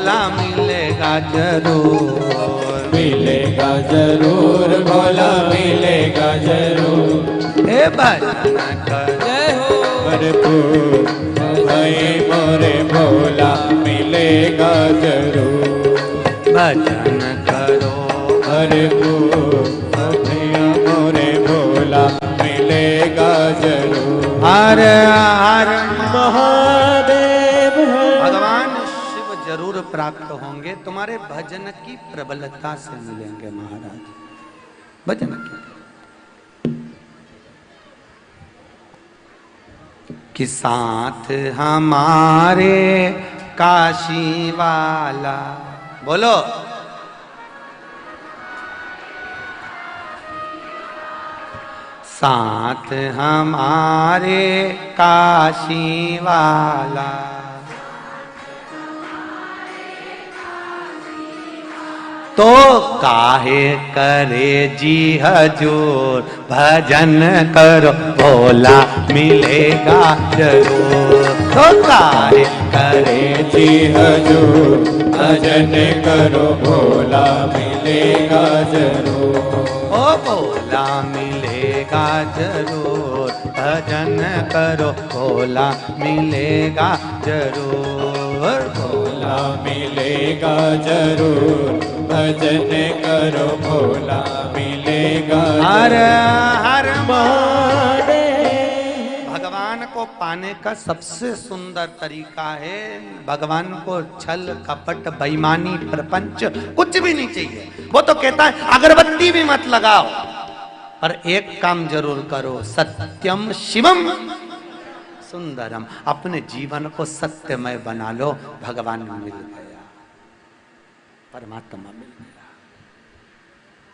भोला मिलेगा जरूर, मिलेगा जरूर भोला मिलेगा जरूर। हे भजन कर जय हो भरपूर भाई मोरे भोला मिलेगा जरूर। भजन करो भरपूर भैया मोरे भोला मिलेगा जरूर। हर हर महादेव भगवान शिव जरूर प्राप्त होंगे, तुम्हारे भजन की प्रबलता से मिलेंगे महाराज। भजन की कि साथ हमारे काशी वाला, बोलो साथ हमारे काशी वाला, तो काहे करे जी हजूर, भजन करो भोला मिलेगा जरूर। तो काहे करे जी हजूर भजन करो भोला मिलेगा जरूर। ओ भोला मिलेगा जरूर, भजन करो भोला मिलेगा जरूर। भोला मिलेगा जरूर भजन करो भोला मिलेगा हर जरूर। हर महादेव भगवान को पाने का सबसे सुंदर तरीका है, भगवान को छल कपट बेईमानी प्रपंच कुछ भी नहीं चाहिए। वो तो कहता है अगरबत्ती भी मत लगाओ, पर एक काम जरूर करो, सत्यम शिवम सुंदरम। अपने जीवन को सत्यमय बना लो, भगवान मिल गया, परमात्मा मिल गया।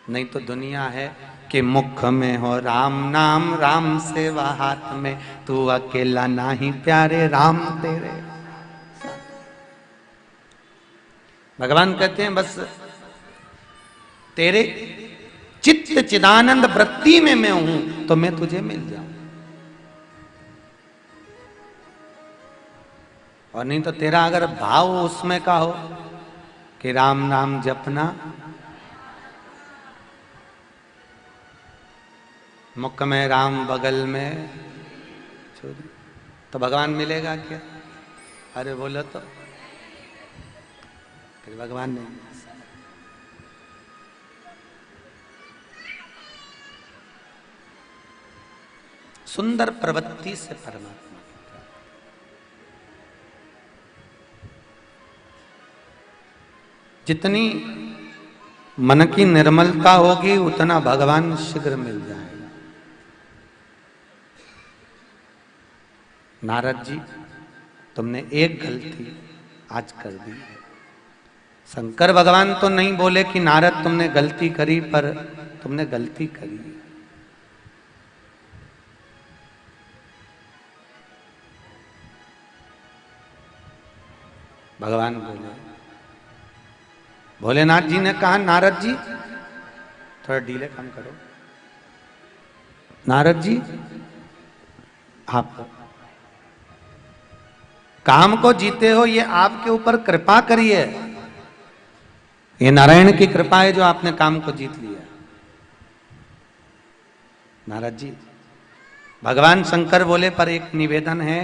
नहीं तो दुनिया है कि मुख में हो राम नाम, राम सेवा हाथ में, तू अकेला नहीं प्यारे राम तेरे। भगवान कहते हैं बस तेरे चित्त चिदानंद वृत्ति में मैं हूं तो मैं तुझे मिल जाऊं, और नहीं तो तेरा अगर भाव उसमें का हो कि राम नाम जपना, मुख में राम बगल में चोरी, तो भगवान मिलेगा क्या? अरे बोलो तो फिर भगवान नहीं। सुंदर प्रवृत्ति से परमात्मा, जितनी मन की निर्मलता होगी उतना भगवान शीघ्र मिल जाएगा। नारद जी तुमने एक गलती आज कर दी। शंकर भगवान तो नहीं बोले कि नारद तुमने गलती करी, पर तुमने गलती करी। भगवान बोले, भोलेनाथ जी ने कहा नारद जी थोड़ा डीले कम करो। नारद जी आप काम को जीते हो, ये आपके ऊपर कृपा करिए, ये नारायण की कृपा है जो आपने काम को जीत लिया। नारद जी भगवान शंकर बोले पर एक निवेदन है,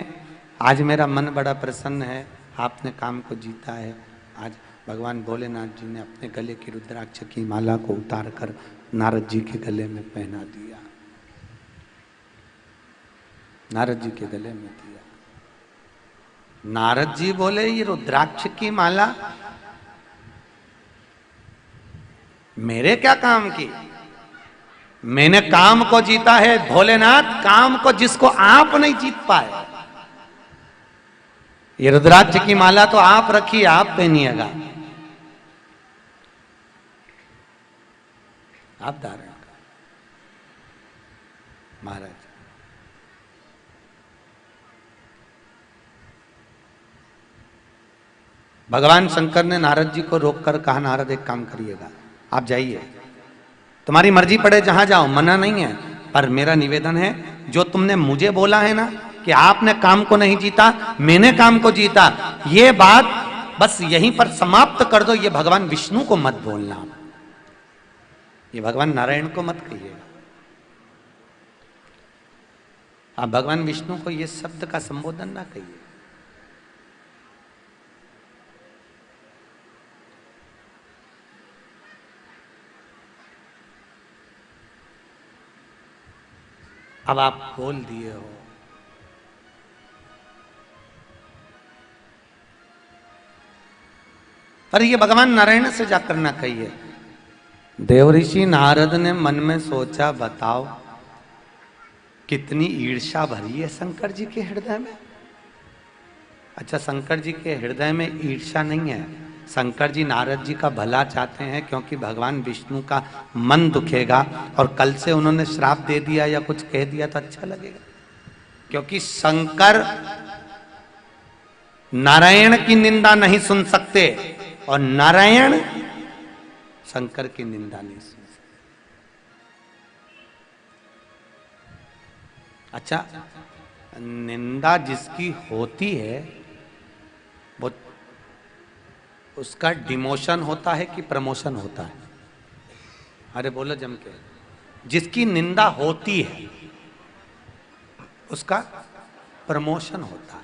आज मेरा मन बड़ा प्रसन्न है, आपने काम को जीता है। आज भगवान भोलेनाथ जी ने अपने गले की रुद्राक्ष की माला को उतार कर नारद जी के गले में पहना दिया, नारद जी के गले में दिया। नारद जी बोले ये रुद्राक्ष की माला मेरे क्या काम की? मैंने काम को जीता है भोलेनाथ, काम को जिसको आप नहीं जीत पाए। ये रुद्राक्ष की माला तो आप रखिए, आप पहनिएगा, आप धारण कर। महाराज भगवान शंकर ने नारद जी को रोककर कहा, नारद एक काम करिएगा, आप जाइए, तुम्हारी मर्जी पड़े जहां जाओ, मना नहीं है, पर मेरा निवेदन है जो तुमने मुझे बोला है ना कि आपने काम को नहीं जीता, मैंने काम को जीता, ये बात बस यहीं पर समाप्त कर दो, ये भगवान विष्णु को मत बोलना, ये भगवान नारायण को मत कहिएगा। आप भगवान विष्णु को ये शब्द का संबोधन ना कहिए। अब आप बोल दिए हो, पर ये भगवान नारायण से जाकर ना कहिए। देवऋषि नारद ने मन में सोचा, बताओ कितनी ईर्ष्या भरी है शंकर जी के हृदय में। अच्छा, शंकर जी के हृदय में ईर्ष्या नहीं है, शंकर जी नारद जी का भला चाहते हैं, क्योंकि भगवान विष्णु का मन दुखेगा और कल से उन्होंने श्राप दे दिया या कुछ कह दिया तो अच्छा लगेगा। क्योंकि शंकर नारायण की निंदा नहीं सुन सकते और नारायण शंकर की निंदा नहीं सुन सकते। अच्छा, निंदा जिसकी होती है वो उसका डिमोशन होता है कि प्रमोशन होता है? अरे बोलो जम के। जिसकी निंदा होती है उसका प्रमोशन होता है,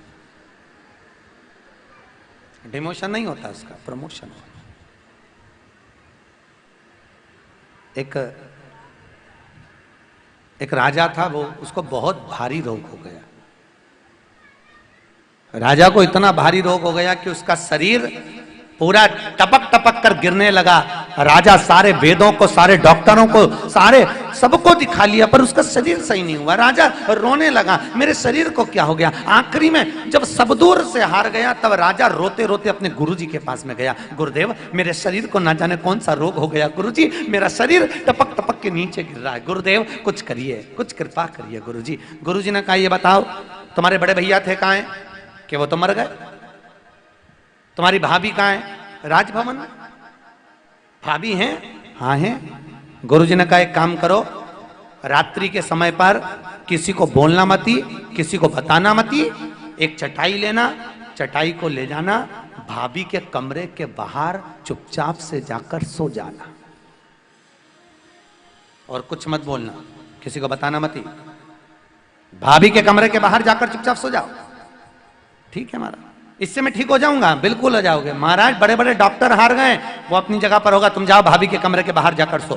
डिमोशन नहीं होता, उसका प्रमोशन होता है। एक राजा था, वो उसको बहुत भारी रोग हो गया। राजा को इतना भारी रोग हो गया कि उसका शरीर पूरा टपक टपक कर गिरने लगा। राजा सारे वेदों को, सारे डॉक्टरों को, सारे सबको दिखा लिया, पर उसका शरीर सही नहीं हुआ। राजा रोने लगा, मेरे शरीर को क्या हो गया। आखिरी में जब सब दूर से हार गया, तब राजा रोते रोते अपने गुरुजी के पास में गया। गुरुदेव, मेरे शरीर को ना जाने कौन सा रोग हो गया। गुरुजी, मेरा शरीर टपक टपक के नीचे गिर रहा है। गुरुदेव कुछ करिए, कुछ कृपा करिए गुरुजी। गुरुजी ने कहा, ये बताओ तुम्हारे बड़े भैया थे कहाँ हैं? कि वो तो मर गए। तुम्हारी भाभी कहाँ है? राजभवन में। भाभी हैं? हाँ हैं। गुरुजी ने कहा, एक काम करो, रात्रि के समय पर किसी को बोलना मती, किसी को बताना मती, एक चटाई लेना, चटाई को ले जाना, भाभी के कमरे के बाहर चुपचाप से जाकर सो जाना और कुछ मत बोलना, किसी को बताना मती। भाभी के कमरे के बाहर जाकर चुपचाप सो जाओ। ठीक है महाराज, इससे मैं ठीक हो जाऊंगा। बिल्कुल हो जाओगे महाराज, बड़े बड़े डॉक्टर हार गए, वो अपनी जगह पर होगा, तुम जाओ भाभी के कमरे के बाहर जाकर सो।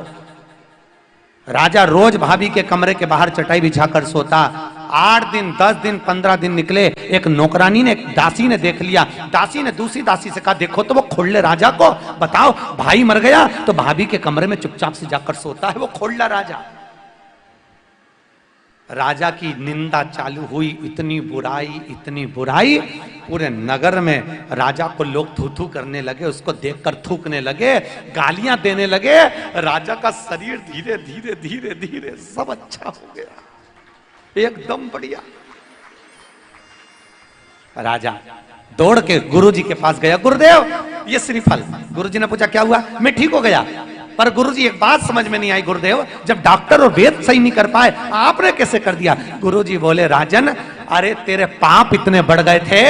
राजा रोज भाभी के कमरे के बाहर चटाई बिछाकर सोता। 8 दिन, 10 दिन, 15 दिन निकले। एक नौकरानी ने, एक दासी ने देख लिया। दासी ने दूसरी दासी से कहा, देखो तो वो खोल ले राजा को, बताओ भाई मर गया तो भाभी के कमरे में चुपचाप से जाकर सोता है, वो खोल ला राजा। राजा की निंदा चालू हुई, इतनी बुराई, पूरे नगर में राजा को लोग थू थू करने लगे, उसको देखकर थूकने लगे, गालियां देने लगे। राजा का शरीर धीरे धीरे धीरे धीरे सब अच्छा हो गया, एकदम बढ़िया। राजा दौड़ के गुरुजी के पास गया, गुरुदेव ये श्रीफल। गुरुजी ने पूछा, क्या हुआ? मैं ठीक हो गया। पर गुरुजी एक बात समझ में नहीं आई, गुरुदेव जब डॉक्टर और वेद सही नहीं कर पाए, आपने कैसे कर दिया? गुरुजी बोले, राजन अरे तेरे पाप इतने बढ़ गए थे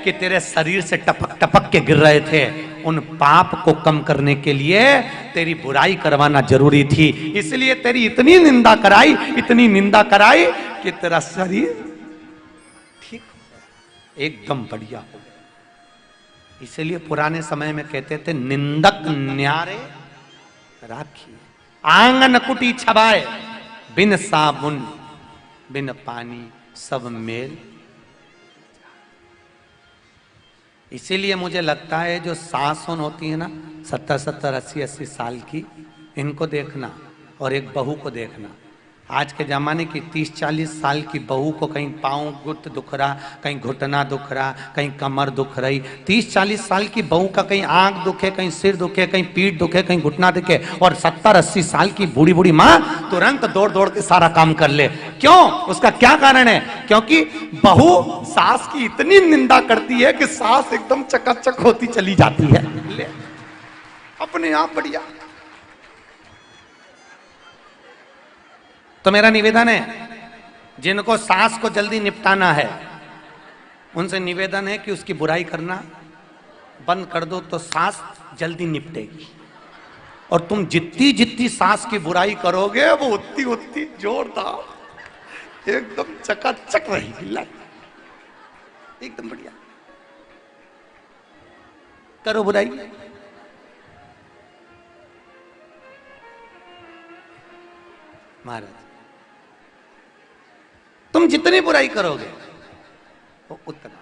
कि तेरे शरीर से टपक टपक के गिर रहे थे। उन पाप को कम करने के लिए तेरी बुराई करवाना जरूरी थी, इसलिए तेरी इतनी निंदा कराई कि तेरा शरीर ठीक एकदम बढ़िया हो गया। इसलिए पुराने समय में कहते थे, निंदक न्यारे राखी, आंगन कुटी छबाए, बिन साबुन बिन पानी सब मेल। इसीलिए मुझे लगता है जो सास होती है ना, 70-70, 80-80 साल की, इनको देखना और एक बहू को देखना। आज के ज़माने की 30-40 साल की बहू को कहीं पाँव गुट दुख रहा, कहीं घुटना दुख रहा, कहीं कमर दुख रही। 30-40 साल की बहू का कहीं आंख दुखे, कहीं सिर दुखे, कहीं पीठ दुखे, कहीं घुटना दुखे, और 70-80 साल की बूढ़ी बूढ़ी माँ तुरंत दौड़ दौड़ के सारा काम कर ले। क्यों? उसका क्या कारण है? क्योंकि बहू सास की इतनी निंदा करती है कि सास एकदम चकाचक होती चली जाती है, ले अपने आप बढ़िया। तो मेरा निवेदन है, जिनको सास को जल्दी निपटाना है, उनसे निवेदन है कि उसकी बुराई करना बंद कर दो तो सांस जल्दी निपटेगी, और तुम जितनी जितनी सांस की बुराई करोगे वो उतनी उतनी जोरदार एकदम चकाचक रहेगी लाइफ, एकदम बढ़िया। करो बुराई, महाराज तुम जितनी बुराई करोगे वो उतना।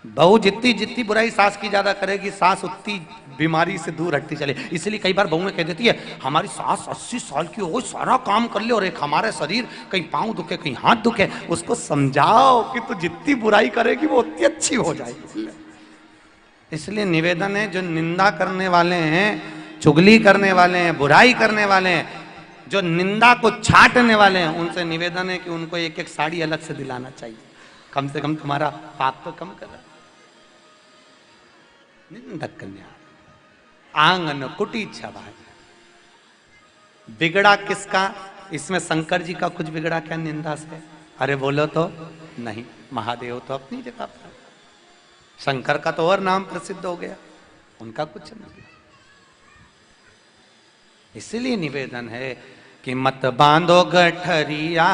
बहू जितनी जितनी बुराई सास की ज्यादा करेगी, सास उतनी बीमारी से दूर हटती चले। इसलिए कई बार बहुएं कह देती है हमारी सास 80 साल की हो, सारा काम कर ले, और एक हमारे शरीर कहीं पांव दुखे कहीं हाथ दुखे। उसको समझाओ कि तू जितनी बुराई करेगी वो उतनी अच्छी हो जाएगी। इसलिए निवेदन है, जो निंदा करने वाले हैं, चुगली करने वाले हैं, बुराई करने वाले हैं, जो निंदा को छाटने वाले हैं, उनसे निवेदन है कि उनको एक एक साड़ी अलग से दिलाना चाहिए। कम से कम तुम्हारा पाप तो कम कर। निंदक कन्या आंगन कुटी छबा, बिगड़ा किसका? इसमें शंकर जी का कुछ बिगड़ा क्या निंदा से? अरे बोलो तो नहीं, महादेव तो अपनी जगह पर, शंकर का तो और नाम प्रसिद्ध हो गया, उनका कुछ नहीं। इसलिए निवेदन है कि मत बांधो गठरिया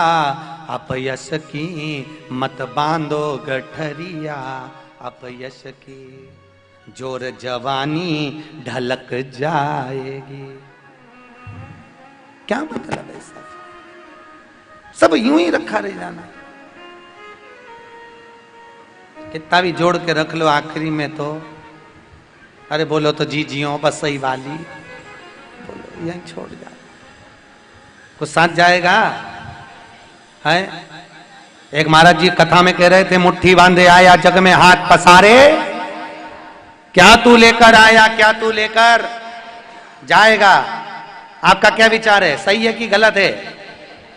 अपयश की, मत बांधो गठरिया अपयश की, जोर जवानी ढलक जाएगी। क्या मतलब है? सब यूं ही रखा रह जाना, कितना भी जोड़ के रख लो, आखिरी में तो अरे बोलो तो जी जियो बस सही वाली, बोलो यहीं छोड़ जा, कुछ साथ जाएगा है? एक महाराज जी कथा में कह रहे थे, मुट्ठी बांधे आया जग में हाथ पसारे, क्या तू लेकर आया, क्या तू लेकर जाएगा? आपका क्या विचार है? सही है कि गलत है?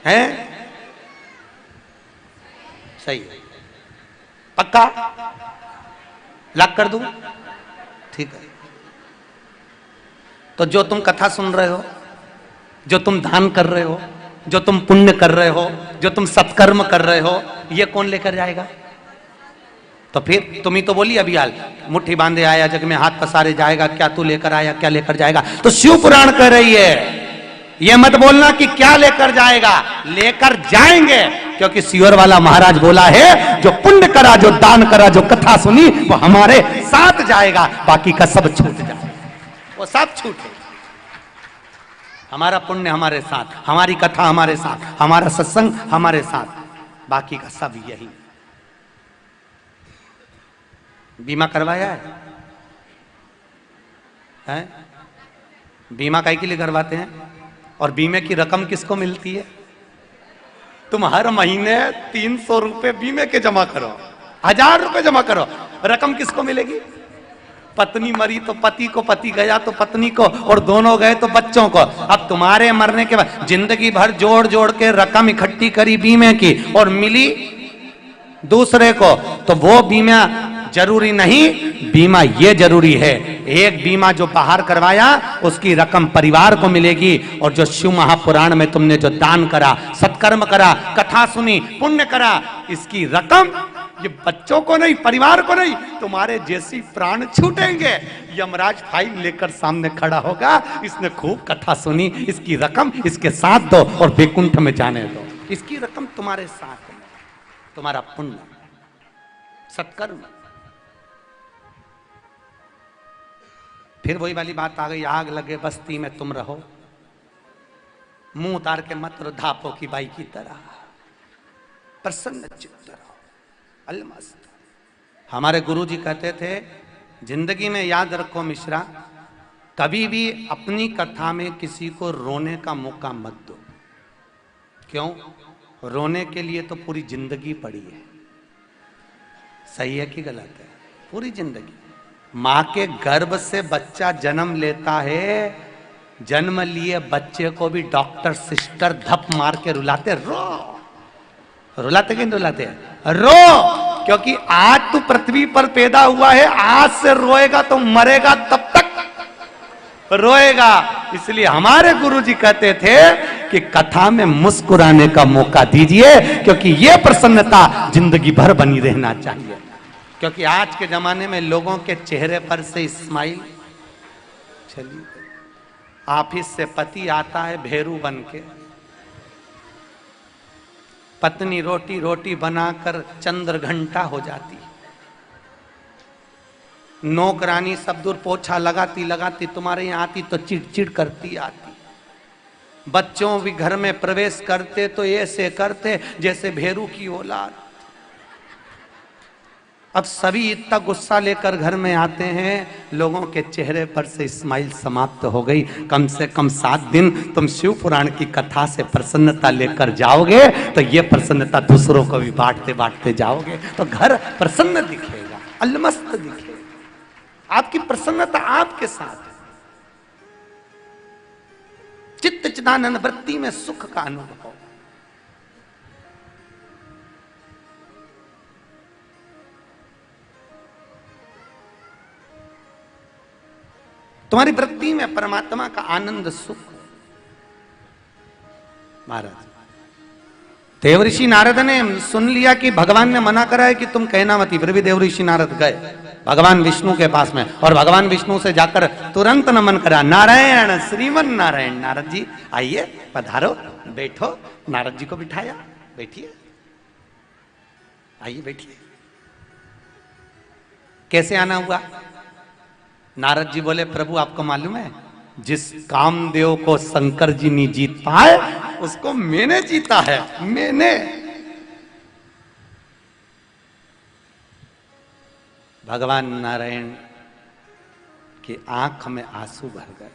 हैं? सही है, पक्का लॉक कर दूं? ठीक है। तो जो तुम कथा सुन रहे हो, जो तुम दान कर रहे हो, जो तुम पुण्य कर रहे हो, जो तुम सत्कर्म कर रहे हो, ये कौन लेकर जाएगा? तो फिर तुम ही तो बोली अभी हाल, मुट्ठी बांधे आया जग में हाथ पसारे जाएगा, क्या तू लेकर आया, क्या लेकर जाएगा? तो शिव पुराण कह रही है, ये मत बोलना कि क्या लेकर जाएगा, लेकर जाएंगे, क्योंकि सियोर वाला महाराज बोला है, जो पुण्य करा, जो दान करा, जो कथा सुनी, वो हमारे साथ जाएगा, बाकी का सब छूट जाएगा, वो सब छूटे। हमारा पुण्य हमारे साथ, हमारी कथा हमारे साथ, हमारा सत्संग हमारे साथ, बाकी का सब यही। बीमा करवाया है? बीमा काहे के लिए करवाते हैं? और बीमे की रकम किसको मिलती है? तुम हर महीने 300 रुपए बीमे के जमा करो, 1000 रुपए जमा करो, रकम किसको मिलेगी? पत्नी मरी तो पति को, पति गया तो पत्नी को, और दोनों गए तो बच्चों को। अब तुम्हारे मरने के बाद जिंदगी भर जोड़ जोड़ के रकम इकट्ठी करी बीमे की, और मिली दूसरे को, तो वो बीमा जरूरी नहीं, बीमा ये जरूरी है, एक बीमा जो बाहर करवाया उसकी रकम परिवार को मिलेगी, और जो शिव महापुराण में तुमने जो दान करा, सत्कर्म करा, कथा सुनी, पुण्य करा, इसकी रकम ये बच्चों को नहीं, परिवार को नहीं, तुम्हारे जैसी प्राण छूटेंगे। यमराज फाइल लेकर सामने खड़ा होगा, इसने खूब कथा सुनी, इसकी रकम इसके साथ दो और वैकुंठ में जाने दो, इसकी रकम तुम्हारे साथ में, तुम्हारा पुण्य सत्कर्म। फिर वही वाली बात आ गई, आग लगे बस्ती में तुम रहो, मुंह उतार के मत रहो धापो की बाई की तरह, प्रसन्न चित्त रहो, अलमस्त। हमारे गुरुजी कहते थे, जिंदगी में याद रखो मिश्रा, कभी भी अपनी कथा में किसी को रोने का मौका मत दो। क्यों? रोने के लिए तो पूरी जिंदगी पड़ी है। सही है कि गलत है? पूरी जिंदगी। माँ के गर्भ से बच्चा जन्म लेता है, जन्म लिए बच्चे को भी डॉक्टर सिस्टर धप मार के रुलाते, रो, रुलाते कि नहीं रुलाते? रो, क्योंकि आज तू पृथ्वी पर पैदा हुआ है, आज से रोएगा तो मरेगा तब तक। रोएगा। इसलिए हमारे गुरुजी कहते थे कि कथा में मुस्कुराने का मौका दीजिए, क्योंकि यह प्रसन्नता जिंदगी भर बनी रहना चाहिए। क्योंकि आज के जमाने में लोगों के चेहरे पर से स्माइल चली गई। ऑफिस से पति आता है भेरू बन के, पत्नी रोटी रोटी बनाकर चंद्र घंटा हो जाती, नौकरानी सब दूर पोछा लगाती लगाती तुम्हारे यहाँ आती तो चिड़चिड़ करती आती, बच्चों भी घर में प्रवेश करते तो ऐसे करते जैसे भेरू की औलाद। अब सभी इतना गुस्सा लेकर घर में आते हैं, लोगों के चेहरे पर से स्माइल समाप्त हो गई। कम से कम 7 दिन तुम शिव पुराण की कथा से प्रसन्नता लेकर जाओगे तो ये प्रसन्नता दूसरों को भी बांटते बांटते जाओगे तो घर प्रसन्न दिखेगा, अलमस्त दिखेगा। आपकी प्रसन्नता आपके साथ है। चित्त चिदानंद वृत्ति में सुख का अनुभव। तुम्हारी वृत्ति में परमात्मा का आनंद सुख। महाराज देवऋषि नारद ने सुन लिया कि भगवान ने मना करा है कि तुम कहना मती, फिर भी देवऋषि नारद गए भगवान विष्णु के पास में और भगवान विष्णु से जाकर तुरंत नमन करा। नारायण श्रीमन नारायण, नारद जी आइए पधारो, बैठो। नारद जी को बिठाया, बैठिए, आइए बैठिए। कैसे आना हुआ? नारद जी बोले प्रभु आपको मालूम है जिस कामदेव को शंकर जी नहीं जीत पाए उसको मैंने जीता है, मैंने। भगवान नारायण की आंख में आंसू भर गए।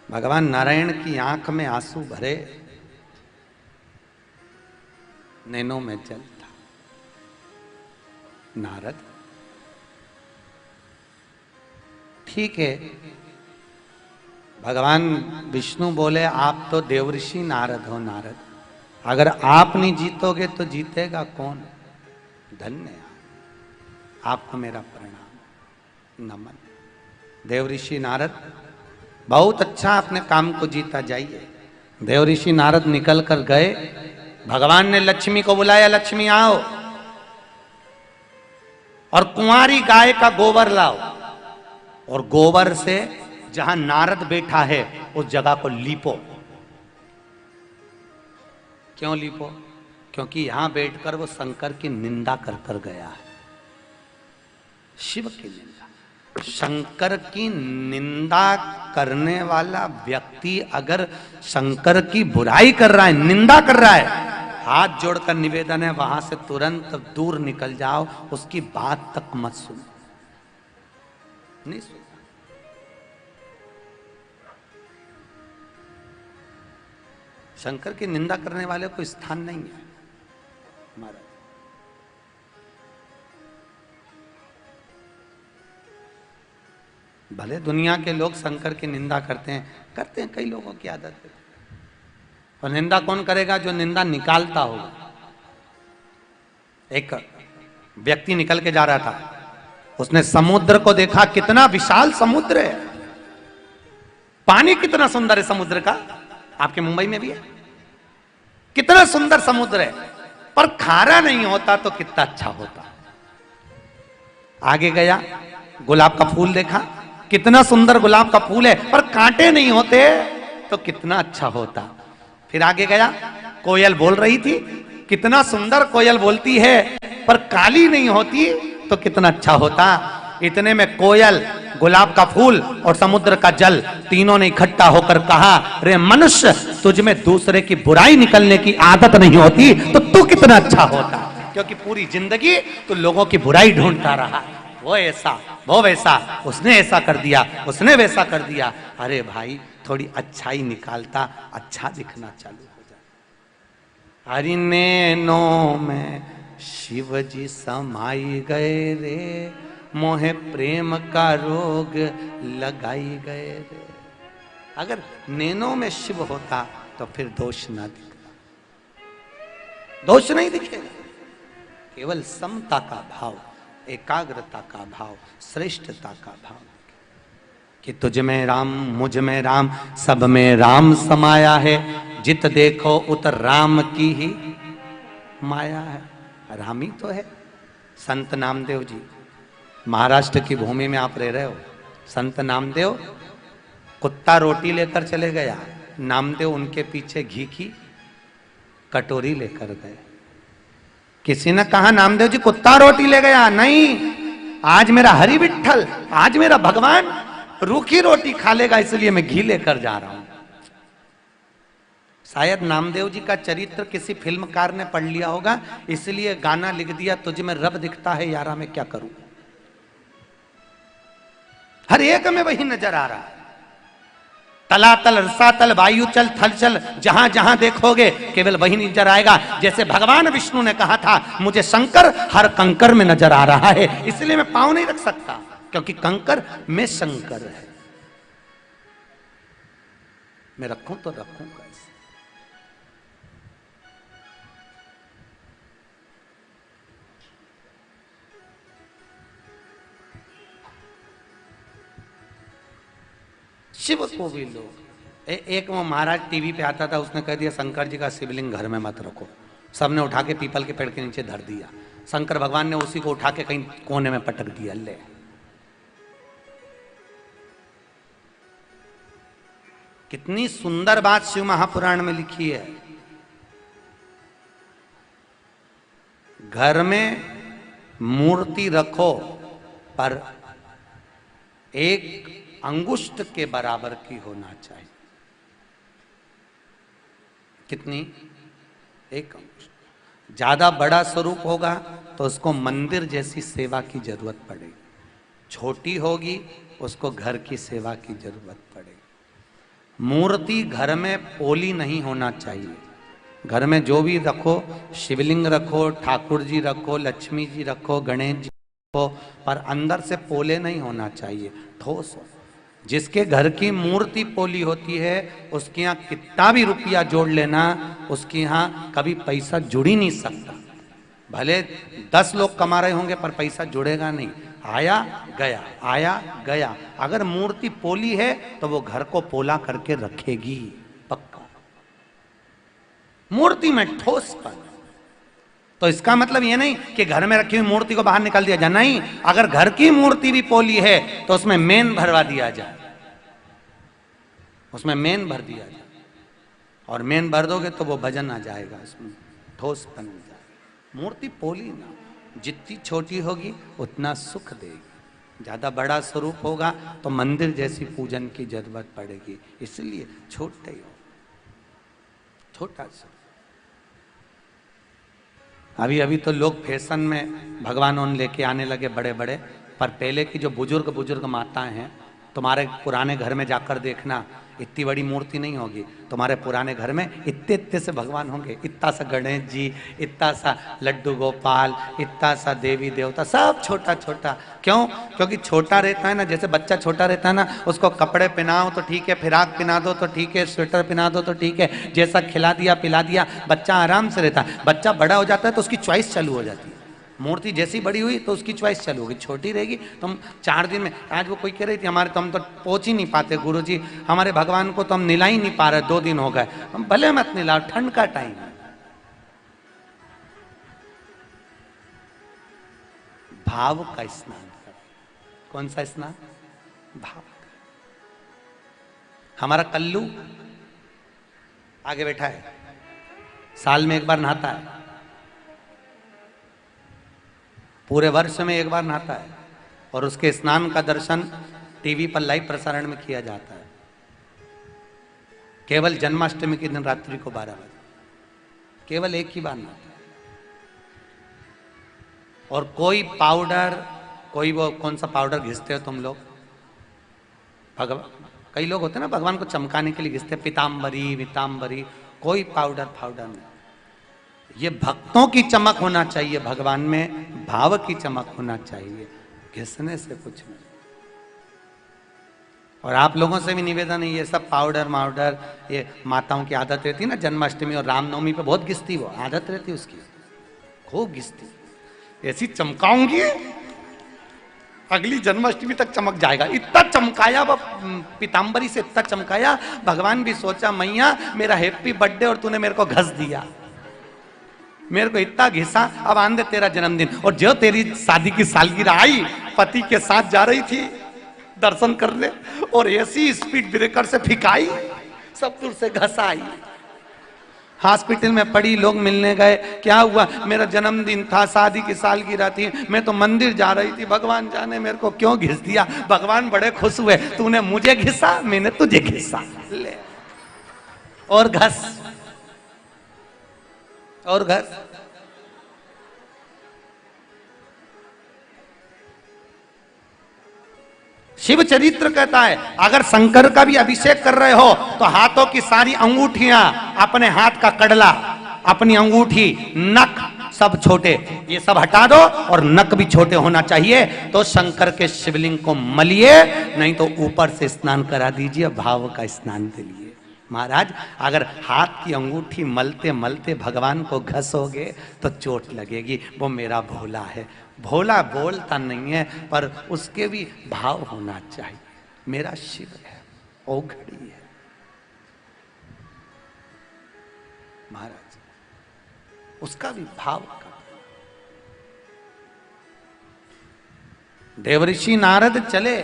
भगवान नारायण की आंख में आंसू भरे, नैनों में जल था। नारद ठीक है, भगवान विष्णु बोले आप तो देवऋषि नारद हो। नारद अगर आप नहीं जीतोगे तो जीतेगा कौन? धन्य आपको मेरा प्रणाम नमन। देवऋषि नारद बहुत अच्छा अपने काम को जीता, जाइए। देवऋषि नारद निकल कर गए। भगवान ने लक्ष्मी को बुलाया, लक्ष्मी आओ और कुंवारी गाय का गोबर लाओ और गोबर से जहां नारद बैठा है उस जगह को लीपो। क्यों लीपो? क्योंकि यहां बैठकर वो शंकर की निंदा कर कर गया है। शिव की निंदा, शंकर की निंदा करने वाला व्यक्ति अगर शंकर की बुराई कर रहा है, निंदा कर रहा है, हाथ जोड़कर निवेदन है वहां से तुरंत दूर निकल जाओ, उसकी बात तक मत सुनो। नहीं सुन। शंकर की निंदा करने वाले को स्थान नहीं है महाराज। भले दुनिया के लोग शंकर की निंदा करते हैं, कई लोगों की आदत है। और निंदा कौन करेगा? जो निंदा निकालता होगा। एक व्यक्ति निकल के जा रहा था, उसने समुद्र को देखा, कितना विशाल समुद्र है, पानी कितना सुंदर है समुद्र का, आपके मुंबई में भी है, कितना सुंदर समुद्र है, पर खारा नहीं होता तो कितना अच्छा होता। आगे गया, गुलाब का फूल देखा, कितना सुंदर गुलाब का फूल है, पर कांटे नहीं होते तो कितना अच्छा होता। फिर आगे गया, कोयल बोल रही थी, कितना सुंदर कोयल बोलती है, पर काली नहीं होती तो कितना अच्छा होता। इतने में कोयल, गुलाब का फूल और समुद्र का जल तीनों ने इकट्ठा होकर कहा, रे मनुष्य, तुझ में दूसरे की बुराई निकलने की आदत नहीं होती तो तू कितना अच्छा होता। क्योंकि पूरी जिंदगी तू लोगों की बुराई ढूंढता रहा, वो ऐसा, वो वैसा, उसने ऐसा कर दिया, उसने वैसा कर दिया। अरे भाई, थोड़ी अच्छाई निकालता, अच्छा दिखना चालू हो जाए। हरि नैनों में शिव जी समाई गए रे, मोहे प्रेम का रोग लगाई गए रे। अगर नैनों में शिव होता तो फिर दोष ना दिखता, दोष नहीं दिखेगा, केवल समता का भाव, एकाग्रता का भाव, श्रेष्ठता का भाव। कि तुझ में राम मुझ में राम सब में राम समाया है, जित देखो उत राम की ही माया है। राम ही तो है। संत नामदेव जी, महाराष्ट्र की भूमि में आप रह रहे हो। संत नामदेव कुत्ता रोटी लेकर चले गया, नामदेव उनके पीछे घी की कटोरी लेकर गए। किसी ने कहा नामदेव जी कुत्ता रोटी ले गया, नहीं, आज मेरा हरि विठ्ठल, आज मेरा भगवान रूखी रोटी खा लेगा, इसलिए मैं घी लेकर जा रहा हूं। शायद नामदेव जी का चरित्र किसी फिल्मकार ने पढ़ लिया होगा, इसलिए गाना लिख दिया, तुझ में रब दिखता है यारा मैं क्या करूं। हर एक में वही नजर आ रहा है। तलातल रसातल वायु चल थल चल, जहां जहां देखोगे केवल वही नजर आएगा। जैसे भगवान विष्णु ने कहा था मुझे शंकर हर कंकर में नजर आ रहा है, इसलिए मैं पांव नहीं रख सकता, क्योंकि कंकर में शंकर है। मैं रखूं तो रखूंगा। शिव को भी लोग एक वो महाराज टीवी पे आता था, उसने कह दिया शंकर जी का शिवलिंग घर में मत रखो। सबने उठा के पीपल के पेड़ के नीचे धर दिया। शंकर भगवान ने उसी को उठा के कहीं कोने में पटक दिया। ले कितनी सुंदर बात शिव महापुराण में लिखी है। घर में मूर्ति रखो पर एक अंगुष्ठ के बराबर की होना चाहिए। कितनी? एक अंगुष्ठ। ज्यादा बड़ा स्वरूप होगा तो उसको मंदिर जैसी सेवा की जरूरत पड़ेगी, छोटी होगी उसको घर की सेवा की जरूरत पड़ेगी। मूर्ति घर में पोली नहीं होना चाहिए। घर में जो भी रखो, शिवलिंग रखो, ठाकुर जी रखो, लक्ष्मी जी रखो, गणेश जी रखो, पर अंदर से पोले नहीं होना चाहिए, ठोस हो। जिसके घर की मूर्ति पोली होती है उसके यहाँ कितना भी रुपया जोड़ लेना, उसके यहाँ कभी पैसा जुड़ ही नहीं सकता। भले 10 लोग कमा रहे होंगे पर पैसा जुड़ेगा नहीं, आया गया आया गया। अगर मूर्ति पोली है तो वो घर को पोला करके रखेगी, पक्का। मूर्ति में ठोसपन। तो इसका मतलब ये नहीं कि घर में रखी हुई मूर्ति को बाहर निकाल दिया जाए, नहीं। अगर घर की मूर्ति भी पोली है तो उसमें मेन भरवा दिया जाए, उसमें मेन भर दिया जाए। और मेन भर दोगे तो वो भजन आ जाएगा, उसमें ठोसपन हो जाएगा। मूर्ति पोली ना, जितनी छोटी होगी उतना सुख देगी। ज्यादा बड़ा स्वरूप होगा तो मंदिर जैसी पूजन की जरूरत पड़ेगी, इसलिए छोटे हो, छोटा सा। अभी अभी तो लोग फैशन में भगवान उन लेके आने लगे बड़े बड़े, पर पहले की जो बुजुर्ग माताएं हैं, तुम्हारे पुराने घर में जाकर देखना, इतनी बड़ी मूर्ति नहीं होगी। तुम्हारे पुराने घर में इतने इतने से भगवान होंगे, इतना सा गणेश जी, इतना सा लड्डू गोपाल, इतना सा देवी देवता, सब छोटा छोटा। क्यों? क्योंकि छोटा रहता है ना, जैसे बच्चा छोटा रहता है ना, उसको कपड़े पहनाओ तो ठीक है, फिराक पहना दो तो ठीक है, स्वेटर पहना दो तो ठीक है, जैसा खिला दिया पिला दिया, बच्चा आराम से रहता है। बच्चा बड़ा हो जाता है तो उसकी चॉइस चालू हो जाती है। मूर्ति जैसी बड़ी हुई तो उसकी चॉइस चालू होगी। छोटी रहेगी तुम 4 दिन में, आज वो कोई कह रही थी हमारे तो हम तो पहुंच ही नहीं पाते गुरुजी, हमारे भगवान को तो हम निला ही नहीं पा रहे, 2 दिन हो गए। हम भले मत निलाओ, ठंड का टाइम है। भाव का स्नान करो। कौन सा स्नान? भाव का। हमारा कल्लू आगे बैठा है, साल में एक बार नहाता है, पूरे वर्ष में एक बार नहाता है, और उसके स्नान का दर्शन टीवी पर लाइव प्रसारण में किया जाता है। केवल जन्माष्टमी के दिन रात्रि को 12 बजे केवल एक ही बार नहाता है। और कोई पाउडर, कोई वो कौन सा पाउडर घिसते हो तुम लोग? कई लोग होते हैं ना भगवान को चमकाने के लिए घिसते, पीताम्बरी विताम्बरी, कोई पाउडर नहीं। ये भक्तों की चमक होना चाहिए, भगवान में भाव की चमक होना चाहिए, घिसने से कुछ नहीं। और आप लोगों से भी निवेदन है, ये सब पाउडर माउडर, ये माताओं की आदत रहती है ना, जन्माष्टमी और रामनवमी पे बहुत घिसती, वो आदत रहती है उसकी, खूब घिसती, ऐसी चमकाऊंगी अगली जन्माष्टमी तक चमक जाएगा। इतना चमकाया वो पीताम्बरी से, इतना चमकाया, भगवान भी सोचा मैया मेरा हैप्पी बर्थडे और तूने मेरे को घस दिया, मेरे को इतना घिसा, अब आंदे तेरा जन्मदिन। और जो तेरी शादी की सालगिरह आई, पति के साथ जा रही थी दर्शन करने और ऐसी स्पीड ब्रेकर से फिकाई, सब दूर से घसाई। हॉस्पिटल में पड़ी, लोग मिलने गए, क्या हुआ, मेरा जन्मदिन था, शादी की सालगिरह थी, मैं तो मंदिर जा रही थी, भगवान जाने मेरे को क्यों घिस दिया। भगवान बड़े खुश हुए, तूने मुझे घिसा, मैंने तुझे घिसा, ले और घस और घस। शिव चरित्र कहता है अगर शंकर का भी अभिषेक कर रहे हो तो हाथों की सारी अंगूठियां, अपने हाथ का कडला, अपनी अंगूठी, नख सब छोटे, ये सब हटा दो और नख भी छोटे होना चाहिए, तो शंकर के शिवलिंग को मलिए, नहीं तो ऊपर से स्नान करा दीजिए, भाव का स्नान के लिए। महाराज अगर हाथ की अंगूठी मलते मलते भगवान को घसोगे तो चोट लगेगी। वो मेरा भोला है, भोला बोलता नहीं है पर उसके भी भाव होना चाहिए। मेरा शिव है, ओघड़ी है महाराज, उसका भी भाव का। देवऋषि नारद चले,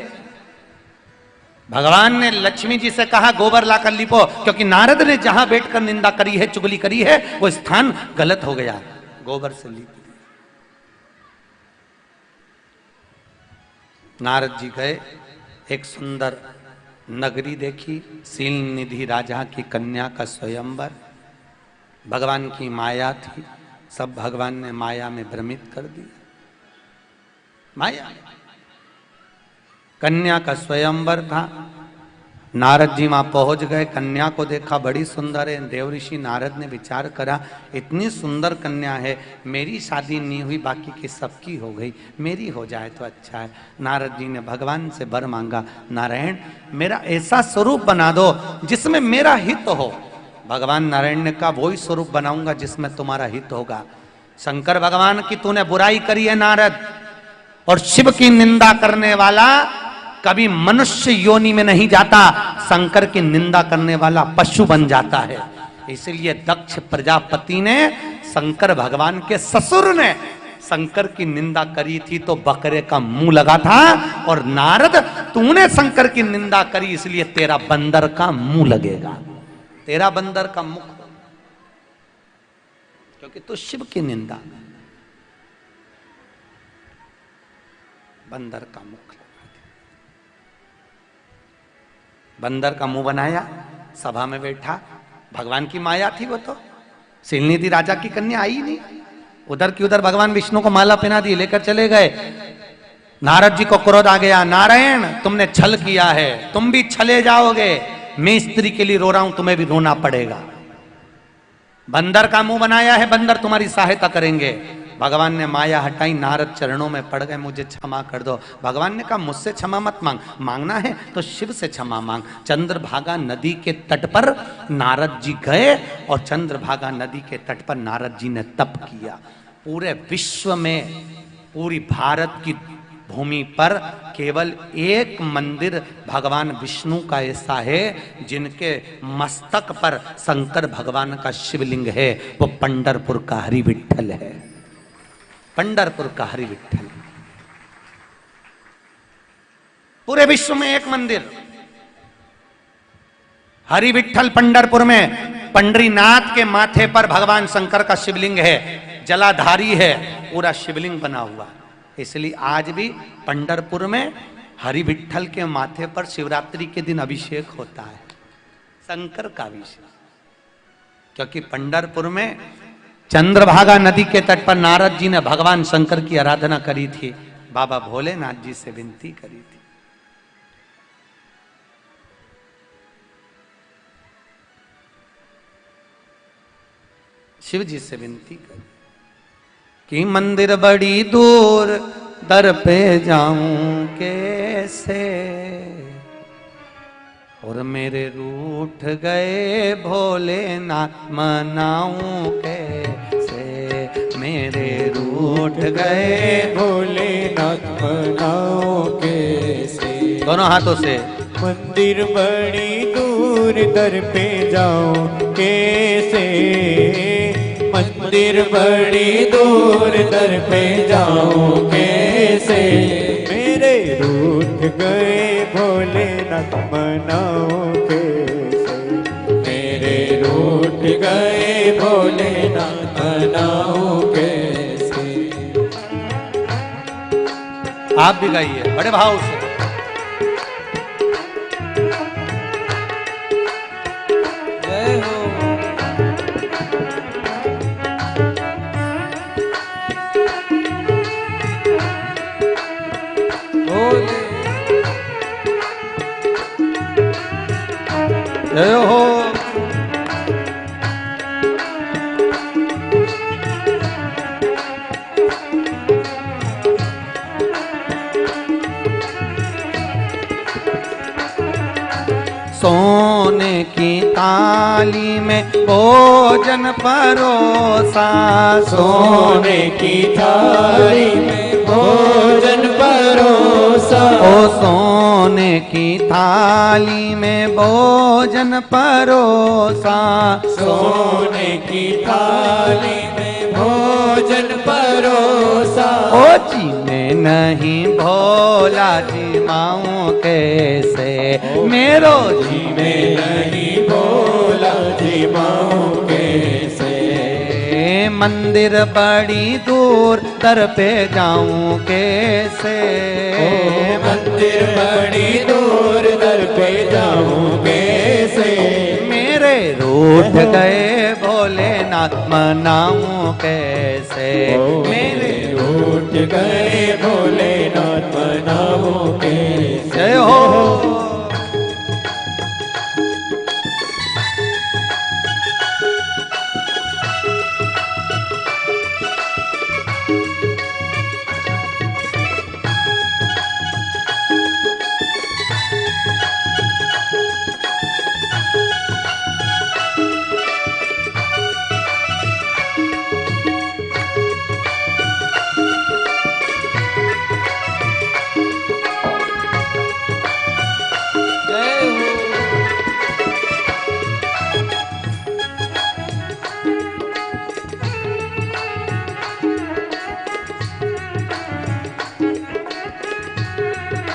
भगवान ने लक्ष्मी जी से कहा गोबर लाकर लिपो, क्योंकि नारद ने जहां बैठकर निंदा करी है, चुगली करी है, वो स्थान गलत हो गया, गोबर से लिप। नारद जी गए, एक सुंदर नगरी देखी, सील निधि राजा की कन्या का स्वयंवर, भगवान की माया थी, सब भगवान ने माया में भ्रमित कर दिया। माया, कन्या का स्वयंवर था, नारद जी वहां पहुंच गए, कन्या को देखा बड़ी सुंदर है। देवऋषि नारद ने विचार करा इतनी सुंदर कन्या है, मेरी शादी नहीं हुई, बाकी की सबकी हो गई, मेरी हो जाए तो अच्छा है। नारद जी ने भगवान से वर मांगा, नारायण मेरा ऐसा स्वरूप बना दो जिसमें मेरा हित हो। भगवान नारायण ने कहा वही स्वरूप बनाऊंगा जिसमें तुम्हारा हित होगा। शंकर भगवान की तूने बुराई करी है नारद, और शिव की निंदा करने वाला कभी मनुष्य योनि में नहीं जाता, शंकर की निंदा करने वाला पशु बन जाता है। इसलिए दक्ष प्रजापति ने, शंकर भगवान के ससुर ने शंकर की निंदा करी थी तो बकरे का मुंह लगा था, और नारद तूने शंकर की निंदा करी इसलिए तेरा बंदर का मुंह लगेगा, तेरा बंदर का मुख, क्योंकि तू शिव की निंदा, बंदर का मुख। बंदर का मुंह बनाया, सभा में बैठा, भगवान की माया थी वो तो, सीलनिधि राजा की कन्या आई नहीं, उधर की उधर भगवान विष्णु को माला पहना दी, लेकर चले गए। नारद जी को क्रोध आ गया, नारायण तुमने छल किया है, तुम भी छले जाओगे, मैं स्त्री के लिए रो रहा हूं, तुम्हें भी रोना पड़ेगा। बंदर का मुंह बनाया है, बंदर तुम्हारी सहायता करेंगे। भगवान ने माया हटाई, नारद चरणों में पड़ गए, मुझे क्षमा कर दो। भगवान ने कहा मुझसे क्षमा मत मांग, मांगना है तो शिव से क्षमा मांग। चंद्रभागा नदी के तट पर नारद जी गए, और चंद्रभागा नदी के तट पर नारद जी ने तप किया। पूरे विश्व में, पूरी भारत की भूमि पर केवल एक मंदिर भगवान विष्णु का ऐसा है जिनके मस्तक पर शंकर भगवान का शिवलिंग है, वो पंढरपुर का हरि विठ्ठल है, पंढरपुर का हरि विठ्ठल। पूरे विश्व में एक मंदिर हरि विठ्ठल पंढरपुर में, पंडरीनाथ के माथे पर भगवान शंकर का शिवलिंग है, जलाधारी है, पूरा शिवलिंग बना हुआ। इसलिए आज भी पंढरपुर में हरि विठ्ठल के माथे पर शिवरात्रि के दिन अभिषेक होता है, शंकर का अभिषेक, क्योंकि पंढरपुर में चंद्रभागा नदी के तट पर नारद जी ने भगवान शंकर की आराधना करी थी, बाबा भोलेनाथ जी से विनती करी थी। शिव जी से विनती करी कि मंदिर बड़ी दूर, दर पे जाऊं कैसे, और मेरे रूठ गए भोलेनाथ मनाऊं कैसे, मेरे रूठ गए भोलेनाथ मनाऊं दोनों हाथों से। मंदिर बड़ी दूर दर पे जाऊं कैसे, मंदिर बड़ी दूर दर पे जाऊं कैसे, मेरे रूठ गए भोलेनाथ मनाऊं कैसे, मेरे रूठ गए भोलेनाथ मनाऊं कैसे। आप भी गाइए बड़े भाव से। जय हो। जय हो। सोने की थाली में भोजन परोसा, सोने की थाली में भोजन परोसा, ओ सोने की थाली में भोजन परोसा, सोने की थाली में भोजन परोसा, ओ जी में नहीं भोला जी माऊं कैसे, मेरो जी में नहीं भोला जी माऊं कैसे, मंदिर बड़ी दूर दर पे जाऊं कैसे, मंदिर बड़ी दूर दर पे जाऊं कैसे, मेरे रूठ गए भोलेनाथ मनाऊं कैसे, मेरे रूठ गए भोलेनाथ मनाऊं कैसे। जय हो।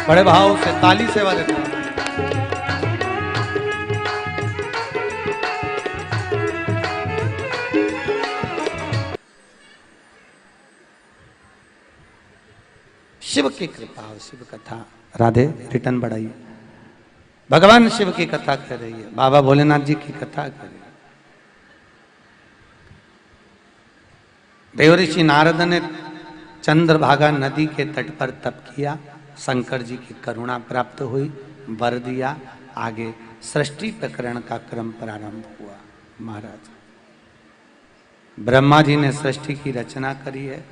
बड़े भाव से ताली सेवा देते हैं। शिव की कृपा और शिव कथा राधे रिटर्न बढ़ाइए। भगवान शिव की कथा कर रही है, बाबा भोलेनाथ जी की कथा कर रही है। देवऋषि नारद ने चंद्रभागा नदी के तट पर तप किया, शंकर जी की करुणा प्राप्त हुई, वर दिया, आगे सृष्टि प्रकरण का क्रम प्रारंभ हुआ। महाराज ब्रह्मा जी ने सृष्टि की रचना करी है,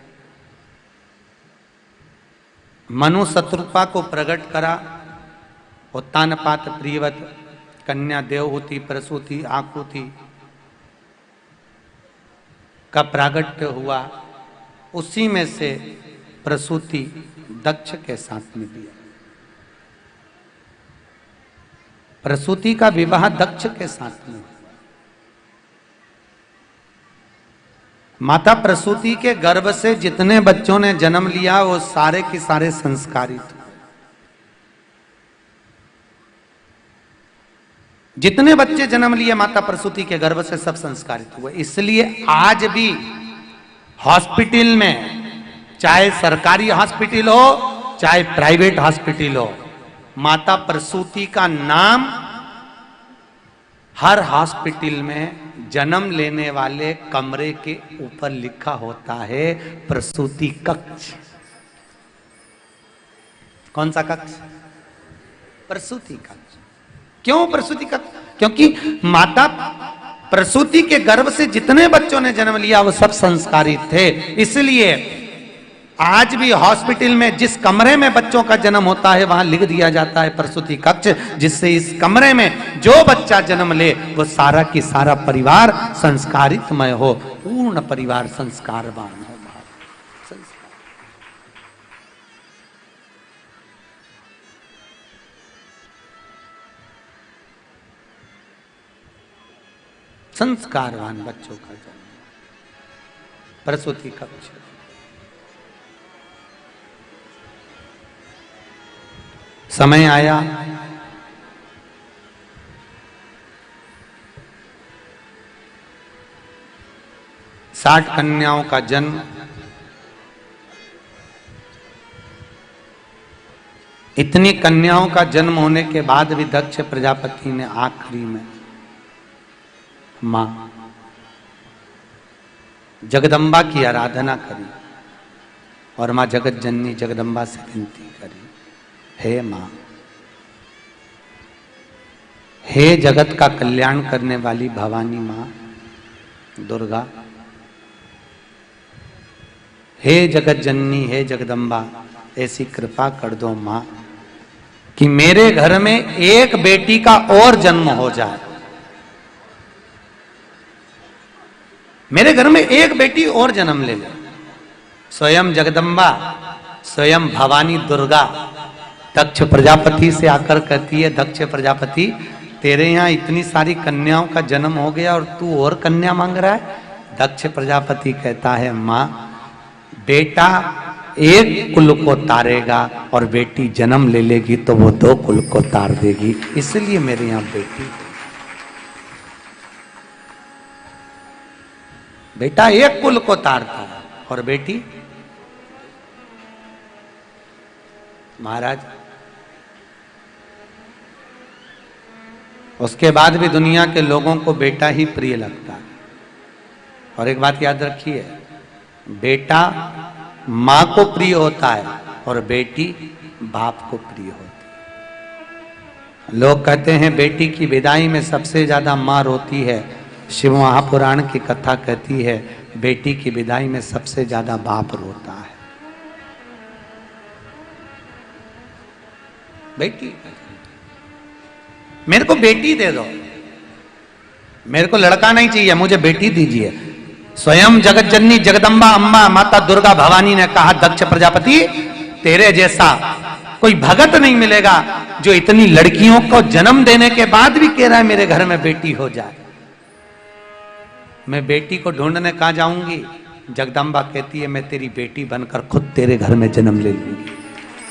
मनु शत्रुपा को प्रकट करा, उत्तानपात प्रियवत कन्या देवहूति प्रसूति आकुति का प्रागट्य हुआ, उसी में से प्रसूति दक्ष के साथ में दिया। प्रसूति का विवाह दक्ष के साथ में हुआ। माता प्रसूति के गर्भ से जितने बच्चों ने जन्म लिया वो सारे के सारे संस्कारित हुए। जितने बच्चे जन्म लिए माता प्रसूति के गर्भ से सब संस्कारित हुए। इसलिए आज भी हॉस्पिटल में, चाहे सरकारी हॉस्पिटल हो चाहे प्राइवेट हॉस्पिटल हो, माता प्रसूति का नाम हर हॉस्पिटल में जन्म लेने वाले कमरे के ऊपर लिखा होता है, प्रसूति कक्ष। कौन सा कक्ष? प्रसूति कक्ष। क्यों प्रसूति कक्ष? क्योंकि माता प्रसूति के गर्भ से जितने बच्चों ने जन्म लिया वो सब संस्कारित थे। इसलिए आज भी हॉस्पिटल में जिस कमरे में बच्चों का जन्म होता है वहां लिख दिया जाता है प्रसूति कक्ष, जिससे इस कमरे में जो बच्चा जन्म ले वो सारा की सारा परिवार संस्कारितमय हो, पूर्ण परिवार संस्कारवान हो। संस्कारवान बच्चों का जन्म, प्रसूति कक्ष। समय आया, साठ कन्याओं का जन्म। इतनी कन्याओं का जन्म होने के बाद भी दक्ष प्रजापति ने आखिरी में मां जगदम्बा की आराधना करी और मां जगत जननी जगदम्बा से विनती करी, हे मां, हे जगत का कल्याण करने वाली भवानी मां दुर्गा, हे जगत जननी, हे जगदम्बा, ऐसी कृपा कर दो मां कि मेरे घर में एक बेटी का और जन्म हो जाए। मेरे घर में एक बेटी और जन्म ले ले। स्वयं जगदम्बा, स्वयं भवानी दुर्गा दक्ष प्रजापति से आकर कहती है, दक्ष प्रजापति तेरे यहां इतनी सारी कन्याओं का जन्म हो गया और तू और कन्या मांग रहा है। दक्ष प्रजापति कहता है, मां, बेटा एक कुल को तारेगा और बेटी जन्म ले लेगी तो वो दो कुल को तार देगी, इसलिए मेरे यहां बेटी। बेटा एक कुल को तारता है और बेटी, महाराज उसके बाद भी दुनिया के लोगों को बेटा ही प्रिय लगता है। और एक बात याद रखिए, बेटा मां को प्रिय होता है और बेटी बाप को प्रिय होती है। लोग कहते हैं बेटी की विदाई में सबसे ज्यादा मां रोती है। शिव महापुराण की कथा कहती है बेटी की विदाई में सबसे ज्यादा बाप रोता है। बेटी, मेरे को बेटी दे दो, मेरे को लड़का नहीं चाहिए, मुझे बेटी दीजिए। स्वयं जगत जननी जगदम्बा अम्मा माता दुर्गा भवानी ने कहा, दक्ष प्रजापति तेरे जैसा कोई भगत नहीं मिलेगा जो इतनी लड़कियों को जन्म देने के बाद भी कह रहा है मेरे घर में बेटी हो जाए। मैं बेटी को ढूंढने कहां जाऊंगी? जगदम्बा कहती है, मैं तेरी बेटी बनकर खुद तेरे घर में जन्म ले लूंगी,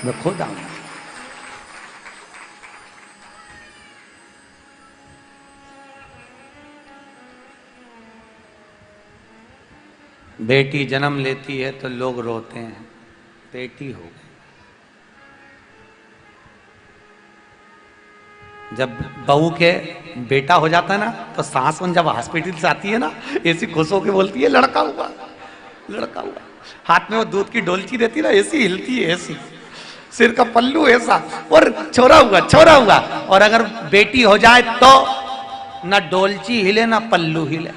मैं खुद आऊंगी। बेटी जन्म लेती है तो लोग रोते हैं, बेटी हो गई। जब बहू के बेटा हो जाता है ना तो सास जब हॉस्पिटल से आती है ना, ऐसी खुश होकर बोलती है, लड़का हुआ, लड़का हुआ। हाथ में वो दूध की डोलची रहती है ना, ऐसी हिलती है, ऐसी सिर का पल्लू ऐसा, और छोरा हुआ, छोरा हुआ। और अगर बेटी हो जाए तो ना डोलची हिले ना पल्लू हिले,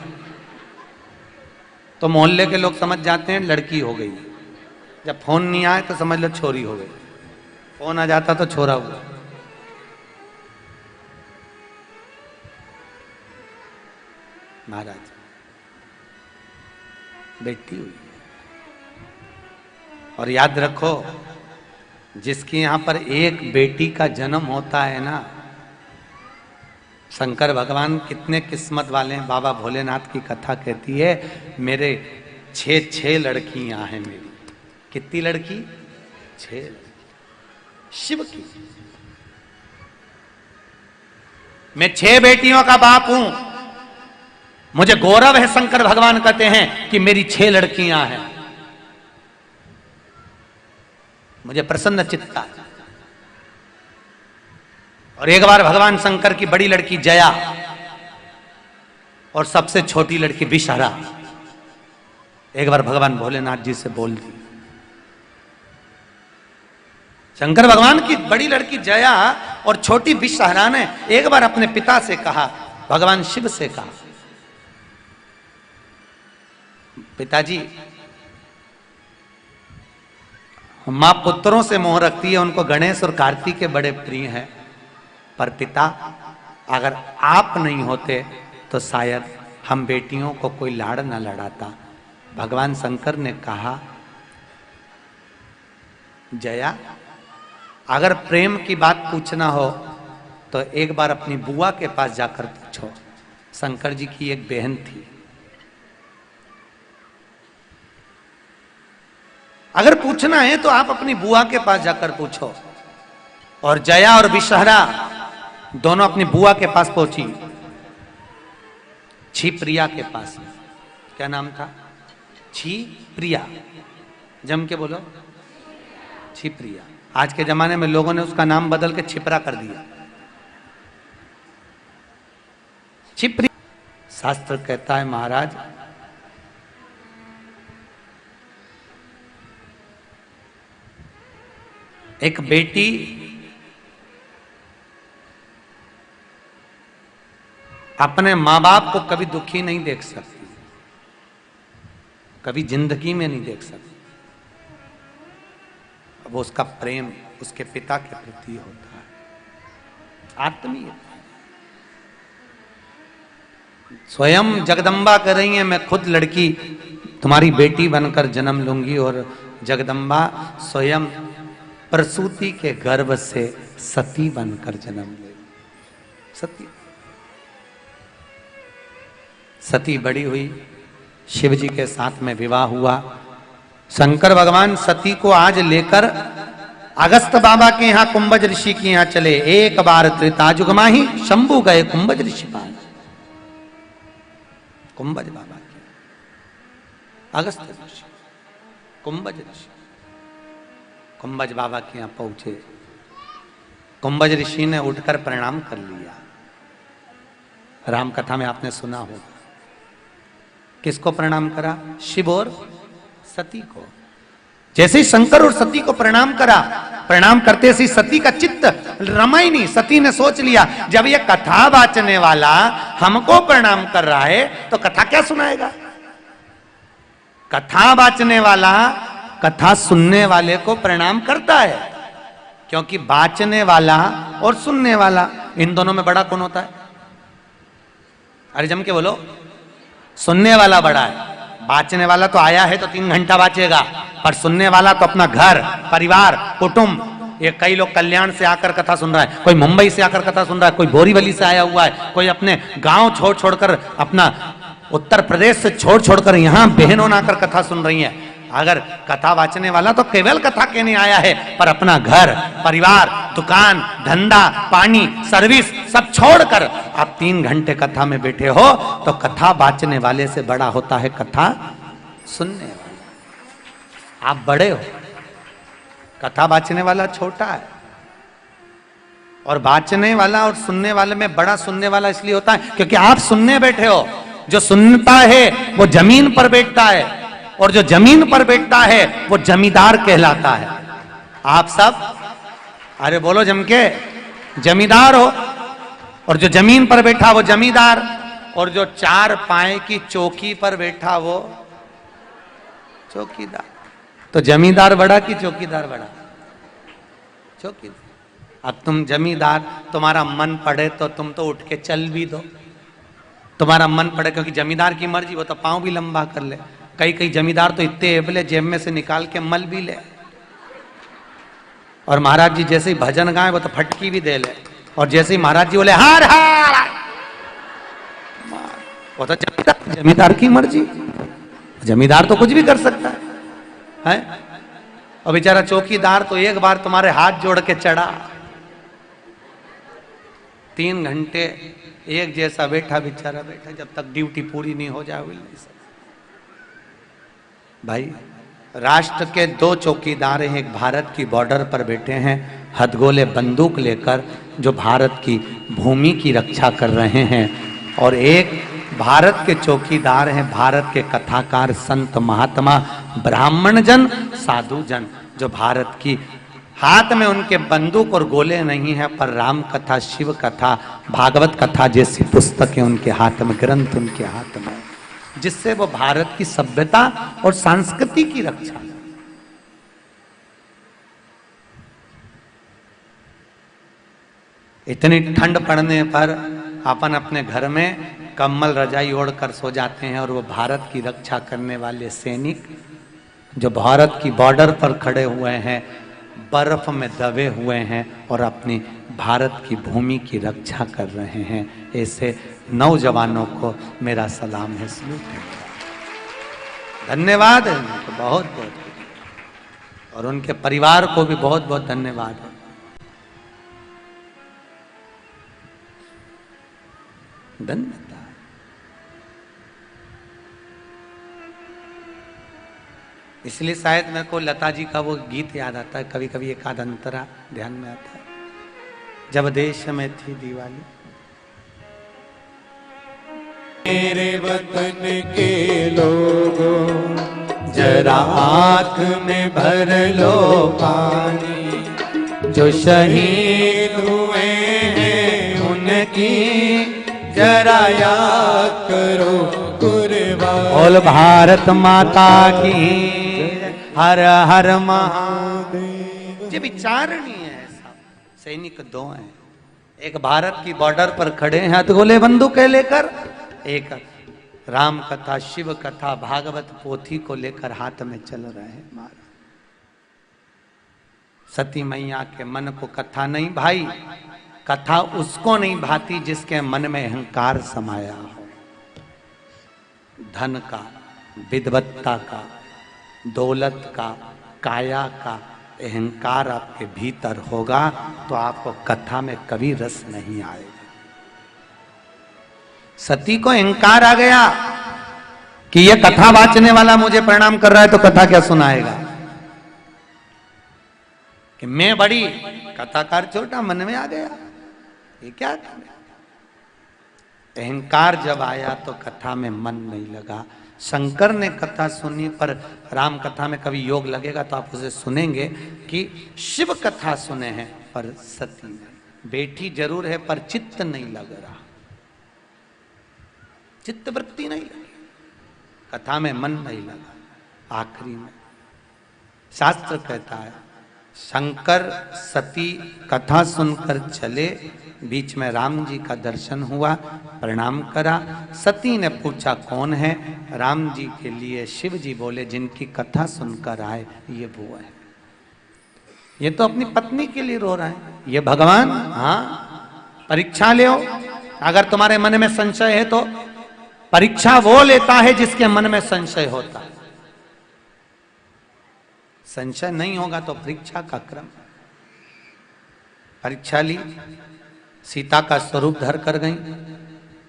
तो मोहल्ले के लोग समझ जाते हैं लड़की हो गई। जब फोन नहीं आए तो समझ लो छोरी हो गई, फोन आ जाता तो छोरा हुआ। महाराज बेटी हुई। और याद रखो, जिसके यहां पर एक बेटी का जन्म होता है ना, शंकर भगवान कितने किस्मत वाले हैं। बाबा भोलेनाथ की कथा कहती है, मेरे 6 लड़कियां हैं मेरी। कितनी लड़की? 6। शिव की मैं 6 बेटियों का बाप हूं। मुझे गौरव है, शंकर भगवान कहते हैं कि मेरी 6 लड़कियां हैं। मुझे प्रसन्न चित्ता है। और एक बार भगवान शंकर की बड़ी लड़की जया और सबसे छोटी लड़की विषहरा एक बार भगवान भोलेनाथ जी से बोल दी। शंकर भगवान की बड़ी लड़की जया और छोटी विषहरा ने एक बार अपने पिता से कहा, भगवान शिव से कहा, पिताजी मां पुत्रों से मोह रखती है, उनको गणेश और कार्तिक के बड़े प्रिय हैं, पर पिता अगर आप नहीं होते तो शायद हम बेटियों को कोई लाड़ न लड़ाता। भगवान शंकर ने कहा, जया अगर प्रेम की बात पूछना हो तो एक बार अपनी बुआ के पास जाकर पूछो। शंकर जी की एक बहन थी। अगर पूछना है तो आप अपनी बुआ के पास जाकर पूछो। और जया और विषहरा दोनों अपनी बुआ के पास पहुंची, छिप्रिया के पास। क्या नाम था? छिप्रिया। जम के बोलो, छिप्रिया। आज के जमाने में लोगों ने उसका नाम बदल के छिपरा कर दिया। छिप्रिया। शास्त्र कहता है महाराज, एक बेटी अपने मां बाप को कभी दुखी नहीं देख सकती, कभी जिंदगी में नहीं देख सकती। अब उसका प्रेम उसके पिता के प्रति होता है, आत्मीय। स्वयं जगदम्बा कर रही है, मैं खुद लड़की तुम्हारी बेटी बनकर जन्म लूंगी। और जगदम्बा स्वयं प्रसूति के गर्भ से सती बनकर जन्म लेगी। सती सती बड़ी हुई, शिव जी के साथ में विवाह हुआ। शंकर भगवान सती को आज लेकर अगस्त बाबा के यहाँ कुंभज ऋषि के यहाँ चले। एक बार त्रेतायुग माही शंभु गए कुंभज ऋषि पास। कुंभज बाबा के अगस्त ऋषि, कुंभज ऋषि, कुंभज बाबा के यहाँ पहुंचे। कुंभज ऋषि ने उठकर प्रणाम कर लिया। राम कथा में आपने सुना होगा, किसको प्रणाम करा? शिव और सती को। जैसे ही शंकर और सती को प्रणाम करा, प्रणाम करते ही सती का चित्त रमा ही नहीं। सती ने सोच लिया, जब ये कथा वाचने वाला हमको प्रणाम कर रहा है तो कथा क्या सुनाएगा? कथा वाचने वाला कथा सुनने वाले को प्रणाम करता है, क्योंकि वाचने वाला और सुनने वाला, इन दोनों में बड़ा कौन होता है? अरे जम के बोलो, सुनने वाला बड़ा है। बाचने वाला तो आया है तो 3 घंटा बाचेगा, पर सुनने वाला तो अपना घर, परिवार, कुटुंब। ये कई लोग कल्याण से आकर कथा सुन रहा है, कोई मुंबई से आकर कथा सुन रहा है, कोई बोरीवली से आया हुआ है, कोई अपने गांव छोड़ छोड़कर, अपना उत्तर प्रदेश से छोड़ छोड़कर यहाँ बहनों आकर कथा सुन रही है। अगर कथा वाचने वाला तो केवल कथा कहने आया है, पर अपना घर, परिवार, दुकान, धंधा, पानी, सर्विस सब छोड़कर आप 3 घंटे कथा में बैठे हो, तो कथा वाचने वाले से बड़ा होता है कथा सुनने वाला। आप बड़े हो, कथा वाचने वाला छोटा है। और वाचने वाला और सुनने वाले में बड़ा सुनने वाला इसलिए होता है क्योंकि आप सुनने बैठे हो। जो सुनता है वो जमीन पर बैठता है, और जो जमीन पर बैठता है वो जमींदार कहलाता है। आप सब अरे बोलो जम के, जमींदार हो। और जो जमीन पर बैठा वो जमींदार, और जो 4 पाए की चौकी पर बैठा वो चौकीदार। तो जमींदार बड़ा कि चौकीदार बड़ा? चौकीदार। अब तुम जमींदार, तुम्हारा मन पड़े तो तुम तो उठ के चल भी दो, तुम्हारा मन पड़े, क्योंकि जमींदार की मर्जी, वो तो पांव भी लंबा कर ले। कई जमींदार तो इतने एबले, जेब में से निकाल के मल भी ले। और महाराज जी जैसे ही भजन गाए वो तो फटकी भी दे ले। और जैसे ही महाराज जी बोले हार हार, वो तो जमींदार की मर्जी। जमींदार तो कुछ भी कर सकता है? और बेचारा चौकीदार तो एक बार तुम्हारे हाथ जोड़ के चढ़ा, 3 घंटे एक जैसा बैठा, बेचारा बैठा, जब तक ड्यूटी पूरी नहीं हो जाए। भाई राष्ट्र के 2 चौकीदार हैं, एक भारत की बॉर्डर पर बैठे हैं हथगोले बंदूक लेकर, जो भारत की भूमि की रक्षा कर रहे हैं, और एक भारत के चौकीदार हैं भारत के कथाकार, संत, महात्मा, ब्राह्मण जन, साधु जन, जो भारत की, हाथ में उनके बंदूक और गोले नहीं है, पर राम कथा, शिव कथा, भागवत कथा जैसी पुस्तकें उनके हाथ में, ग्रंथ उनके हाथ में, जिससे वो भारत की सभ्यता और संस्कृति की रक्षा। इतनी ठंड पड़ने पर अपन अपने घर में कम्बल रजाई ओढ़कर सो जाते हैं, और वो भारत की रक्षा करने वाले सैनिक जो भारत की बॉर्डर पर खड़े हुए हैं, बर्फ में दबे हुए हैं और अपनी भारत की भूमि की रक्षा कर रहे हैं। ऐसे नौजवानों को मेरा सलाम है, सल्यूट है, धन्यवाद है उनको बहुत बहुत, और उनके परिवार को भी बहुत बहुत धन्यवाद है। धन्यवाद। इसलिए शायद मेरे को लता जी का वो गीत याद आता है, कभी कभी एक आध अंतरा ध्यान में आता है, जब देश में थी दिवाली। मेरे वतन के लोगों जरा आँख में भर लो पानी, जो शहीद हुए हैं उनकी जरा याद करो कुर्बानी। बोल भारत माता की हर हर महादेव। ये विचारणीय है सब। सैनिक दो हैं, एक भारत की बॉर्डर पर खड़े हैं हथगोले बंदूकें लेकर, एक राम कथा, शिव कथा, भागवत पोथी को लेकर हाथ में चल रहे हैं। महाराज सती मैया के मन को कथा नहीं भाई, कथा उसको नहीं भाती जिसके मन में अहंकार समाया हो। धन का, विद्वत्ता का, दौलत का, काया का अहंकार आपके भीतर होगा तो आपको कथा में कभी रस नहीं आएगा। सती को अहंकार आ गया कि ये कथा वाचने वाला मुझे प्रणाम कर रहा है तो कथा क्या सुनाएगा, कि मैं बड़ी कथाकार छोटा, मन में आ गया ये क्या था। अहंकार जब आया तो कथा में मन नहीं लगा। शंकर ने कथा सुनी, पर राम कथा में कभी योग लगेगा तो आप उसे सुनेंगे कि शिव कथा सुने हैं पर सती नहीं। बेटी जरूर है पर चित्त नहीं लग रहा, चित्त वृत्ति नहीं लगी, कथा में मन नहीं लगा। आखिरी में शास्त्र कहता है शंकर सती कथा सुनकर चले, बीच में राम जी का दर्शन हुआ, प्रणाम करा। सती ने पूछा कौन है, राम जी के लिए शिव जी बोले जिनकी कथा सुनकर आए ये वो है। ये तो अपनी पत्नी के लिए रो रहे हैं, ये भगवान। हाँ परीक्षा ले, अगर तुम्हारे मन में संशय है तो परीक्षा वो लेता है जिसके मन में संशय होता है। संशय नहीं होगा तो परीक्षा का क्रम। परीक्षा ली, सीता का स्वरूप धर कर गई,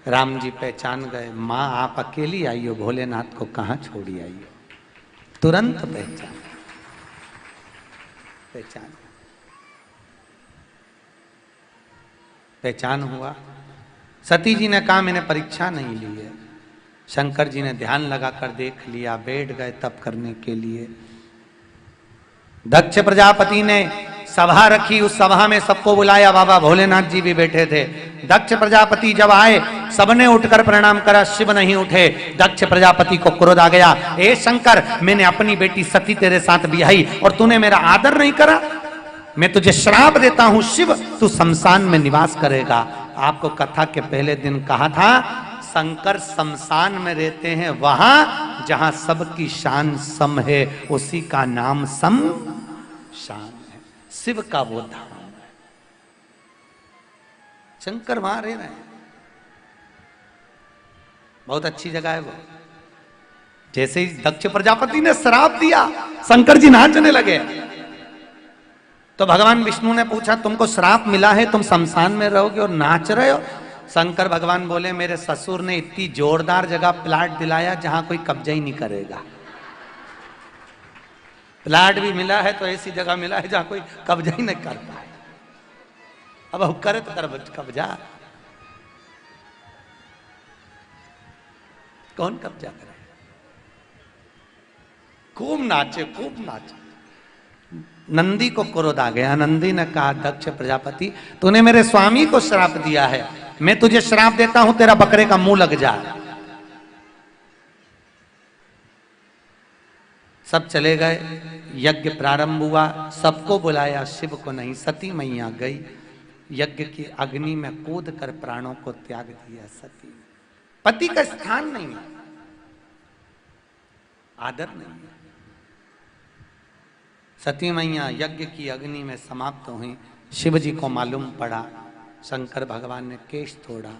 राम जी पहचान गए। माँ आप अकेली आई हो, भोलेनाथ को कहाँ छोड़ी आई हो। तुरंत पहचान पहचान पहचान हुआ। सती जी ने कहा मैंने परीक्षा नहीं ली है। शंकर जी ने ध्यान लगाकर देख लिया, बैठ गए तप करने के लिए। दक्ष प्रजापति ने सभा रखी, उस सभा में सबको बुलाया, बाबा भोलेनाथ जी भी बैठे थे। दक्ष प्रजापति जब आए सबने उठकर प्रणाम करा, शिव नहीं उठे। दक्ष प्रजापति को क्रोध आ गया, ए शंकर मैंने अपनी बेटी सती तेरे साथ ब्याही और तूने मेरा आदर नहीं करा, मैं तुझे श्राप देता हूं शिव, तू शमशान में निवास करेगा। आपको कथा के पहले दिन कहा था शंकर शमशान में रहते हैं, वहां जहां सबकी शान सम है उसी का नाम सम शान है। शिव का वो धाम है, शंकर वहां रह रहे हैं। बहुत अच्छी जगह है वो। जैसे ही दक्ष प्रजापति ने श्राप दिया शंकर जी नाचने लगे, तो भगवान विष्णु ने पूछा तुमको श्राप मिला है, तुम शमशान में रहोगे और नाच रहे हो। शंकर भगवान बोले मेरे ससुर ने इतनी जोरदार जगह प्लाट दिलाया जहां कोई कब्जा ही नहीं करेगा। प्लाट भी मिला है तो ऐसी जगह मिला है जहां कोई कब्जा ही नहीं कर पाए। अब करे तो कर कब्जा, कौन कब्जा करे। खूब नाचे खूब नाचे। नंदी को क्रोध आ गया। नंदी ने कहा दक्ष प्रजापति तूने मेरे स्वामी को श्राप दिया है, मैं तुझे श्राप देता हूं तेरा बकरे का मुंह लग जाए। सब चले गए, यज्ञ प्रारंभ हुआ, सबको बुलाया, शिव को नहीं। सती मैया गई, यज्ञ की अग्नि में कूद कर प्राणों को त्याग दिया। सती पति का स्थान नहीं है, आदर नहीं है। सती मैया यज्ञ की अग्नि में समाप्त हुई। शिव जी को मालूम पड़ा, शंकर भगवान ने केश तोड़ा,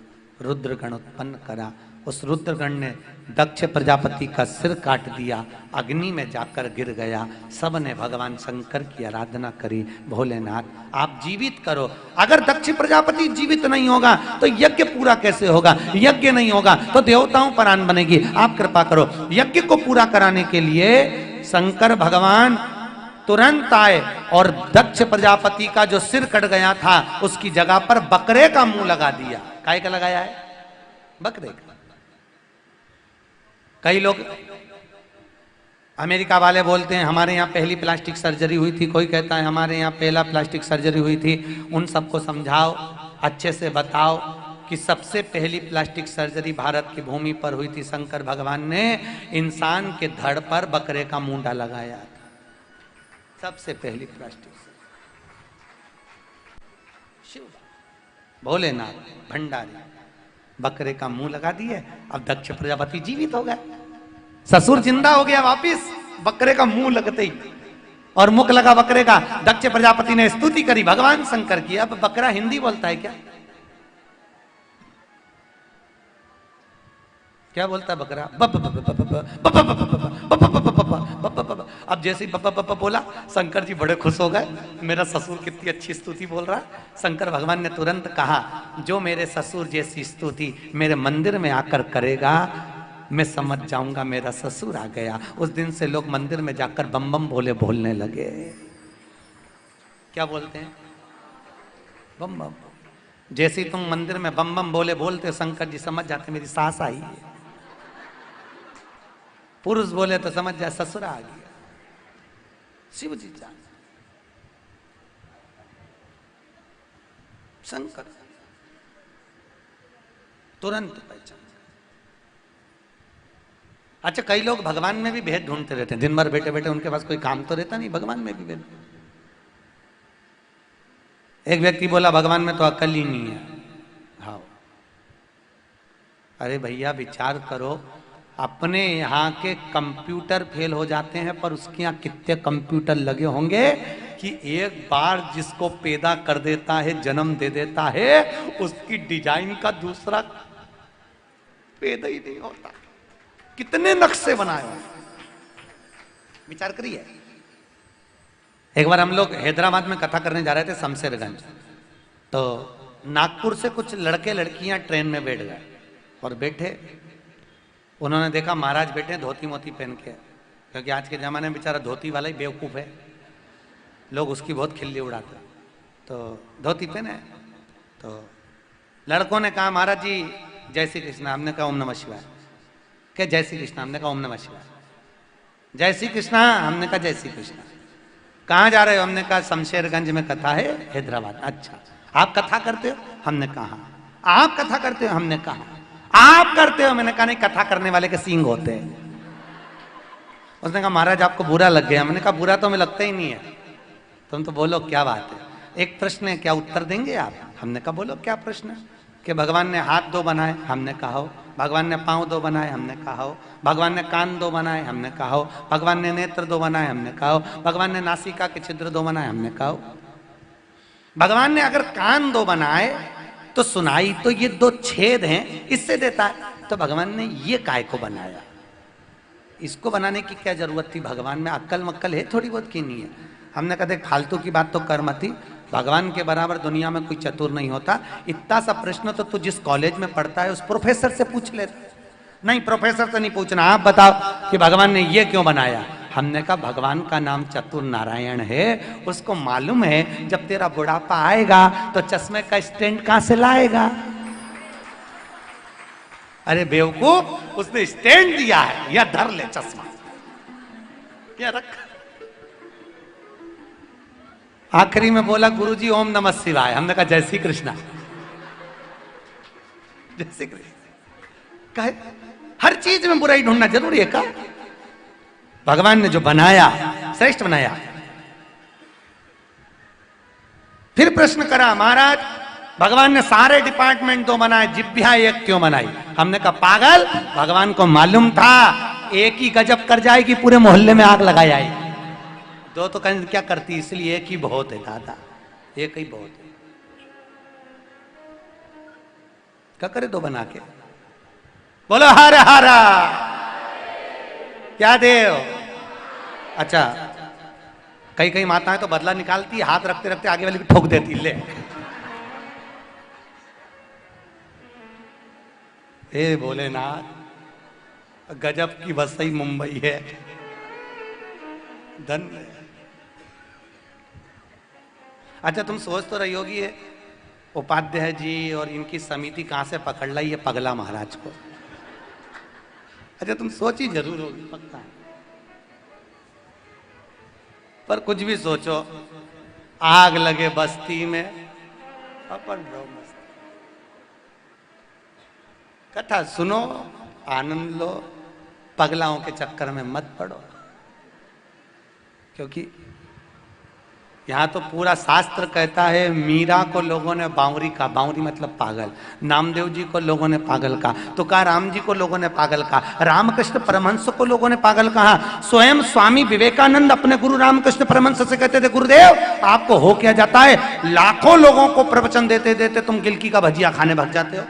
रुद्रगण उत्पन्न करा। उस रुद्रगण ने दक्ष प्रजापति का सिर काट दिया, अग्नि में जाकर गिर गया। सब ने भगवान शंकर की आराधना करी, भोलेनाथ आप जीवित करो। अगर दक्ष प्रजापति जीवित नहीं होगा तो यज्ञ पूरा कैसे होगा? यज्ञ नहीं होगा तो देवताओं पर आन बनेगी, आप कृपा करो। यज्ञ को पूरा कराने के लिए शंकर भगवान तुरंत आए और दक्ष प्रजापति का जो सिर कट गया था उसकी जगह पर बकरे का मुंह लगा दिया। काय का लगाया है? बकरे का। कई लोग अमेरिका वाले बोलते हैं हमारे यहाँ पहली प्लास्टिक सर्जरी हुई थी, कोई कहता है हमारे यहाँ पहला प्लास्टिक सर्जरी हुई थी। उन सबको समझाओ, अच्छे से बताओ कि सबसे पहली प्लास्टिक सर्जरी भारत की भूमि पर हुई थी। शंकर भगवान ने इंसान के धड़ पर बकरे का मुंडा लगाया था, सबसे पहली प्लास्टिक। शिव भोलेनाथ भंडारी बकरे का मुंह लगा दिए। अब दक्ष प्रजापति जीवित हो गए, ससुर जिंदा हो गया वापिस बकरे का मुंह लगते ही, और मुख लगा बकरे का। दक्ष प्रजापति ने स्तुति करी भगवान शंकर की। अब बकरा हिंदी बोलता है क्या? क्या बोलता है बकरा? अब जैसे ही बोला शंकर जी बड़े खुश हो गए, मेरा ससुर कितनी अच्छी स्तुति बोल रहा है। शंकर भगवान ने तुरंत कहा जो मेरे ससुर जैसी स्तुति मेरे मंदिर में आकर करेगा मैं समझ जाऊंगा मेरा ससुर आ गया। उस दिन से लोग मंदिर में जाकर बम बम भोले बोलने लगे। क्या बोलते हैं? बम बम। जैसे ही तुम मंदिर में बम बम बोले बोलते शंकर जी समझ जाते मेरी सास आई है। पुरुष बोले तो समझ जाए ससुर आ गया। शिव जी जान शंकर तुरंत पहचान। अच्छा कई लोग भगवान में भी भेद ढूंढते रहते हैं, दिन भर बैठे बैठे उनके पास कोई काम तो रहता नहीं, भगवान में भी भेद। एक व्यक्ति बोला भगवान में तो अकल ही नहीं है। हाँ अरे भैया विचार करो, अपने यहाँ के कंप्यूटर फेल हो जाते हैं पर उसके यहाँ कितने कंप्यूटर लगे होंगे कि एक बार जिसको पैदा कर देता है, जन्म दे देता है, उसकी डिजाइन का दूसरा पैदा ही नहीं होता। कितने नक्शे बनाए हैं, विचार करिए। एक बार हम लोग हैदराबाद में कथा करने जा रहे थे शमशेरगंज, तो नागपुर से कुछ लड़के लड़कियां ट्रेन में बैठ गए और बैठे। उन्होंने देखा महाराज बैठे धोती मोती पहन के, क्योंकि आज के ज़माने में बेचारा धोती वाला ही बेवकूफ़ है, लोग उसकी बहुत खिल्ली उड़ाते। तो धोती पहने, तो लड़कों ने कहा महाराज जी जय श्री कृष्ण। हमने कहा ओम नमः शिवाय। क्या जय श्री कृष्ण? हमने कहा ओम नमः शिवाय। जय श्री कृष्ण? हमने कहा जय श्री कृष्ण। कहाँ जा रहे हो? हमने कहा शमशेरगंज में कथा है हैदराबाद। अच्छा आप कथा करते हो? हमने कहा। आप कथा करते हो? हमने कहा। आप करते हो? मैंने कहा नहीं, कथा करने वाले के सींग होते हैं। उसने कहा महाराज आपको बुरा लग गया। मैंने कहा बुरा तो हमें लगता ही नहीं है, तुम तो बोलो क्या बात है। एक प्रश्न है, क्या उत्तर देंगे आप? हमने कहा बोलो क्या प्रश्न है। कि भगवान ने हाथ दो बनाए? हमने कहा हो। भगवान ने पाँव दो बनाए? हमने कहा हो। भगवान ने कान दो बनाए? हमने कहा हो। भगवान ने नेत्र दो बनाए? हमने कहा हो। भगवान ने नासिका के छिद्र दो बनाए? हमने कहा हो। भगवान ने अगर कान दो बनाए तो सुनाई तो ये दो छेद हैं इससे देता है, तो भगवान ने ये काय को बनाया? इसको बनाने की क्या जरूरत थी? भगवान में अक्ल मक्कल है थोड़ी बहुत की नहीं है। हमने कहा देख फालतू की बात तो कर मती, भगवान के बराबर दुनिया में कोई चतुर नहीं होता। इतना सा प्रश्न तो तू जिस कॉलेज में पढ़ता है उस प्रोफेसर से पूछ ले। नहीं प्रोफेसर से नहीं पूछना, आप बताओ कि भगवान ने ये क्यों बनाया। हमने कहा भगवान का नाम चतुर नारायण है, उसको मालूम है जब तेरा बुढ़ापा आएगा तो चश्मे का स्टैंड कहां से लाएगा। अरे बेवकूफ, उसने स्टैंड दिया है, या धर ले चश्मा, क्या रख। आखिरी में बोला गुरुजी ओम नमः शिवाय। हमने कहा जय श्री कृष्णा। जय श्री कृष्ण। कहे हर चीज में बुराई ढूंढना जरूरी है क्या? भगवान ने जो बनाया श्रेष्ठ बनाया। फिर प्रश्न करा महाराज भगवान ने सारे डिपार्टमेंट दो बनाए, जिभ्या एक क्यों बनाई? हमने कहा पागल, भगवान को मालूम था एक ही गजब कर जाएगी पूरे मोहल्ले में आग लगाई आएगी। दो तो कहीं क्या करती, इसलिए एक ही बहुत है दादा, एक ही बहुत है। क्या करे दो बना के? बोलो हर हरा। क्या देव? अच्छा, कई कई माताएं तो बदला निकालती, हाथ रखते रखते आगे वाली को ठोक देती, ले हे भोलेनाथ, गजब की वसई मुंबई है, धन। अच्छा, तुम सोच तो रही होगी ये उपाध्याय जी और इनकी समिति कहां से पकड़ लाई है पगला महाराज को। अच्छा, तुम सोची जरूर होगी पक्का, पर कुछ भी सोचो, आग लगे बस्ती में अपन रहो मस्ती। कथा सुनो, आनंद लो, पगलाओं के चक्कर में मत पड़ो, क्योंकि यहां तो पूरा शास्त्र कहता है मीरा को लोगों ने बावरी कहा, बावरी मतलब पागल, नामदेव जी को लोगों ने पागल कहा, तो कहा राम जी को लोगों ने पागल कहा, रामकृष्ण परमहंस को लोगों ने पागल कहा, स्वयं स्वामी विवेकानंद अपने गुरु रामकृष्ण परमहंस से कहते थे गुरुदेव आपको हो क्या जाता है, लाखों लोगों को प्रवचन देते देते तुम गिलकी का भजिया खाने भाग जाते हो,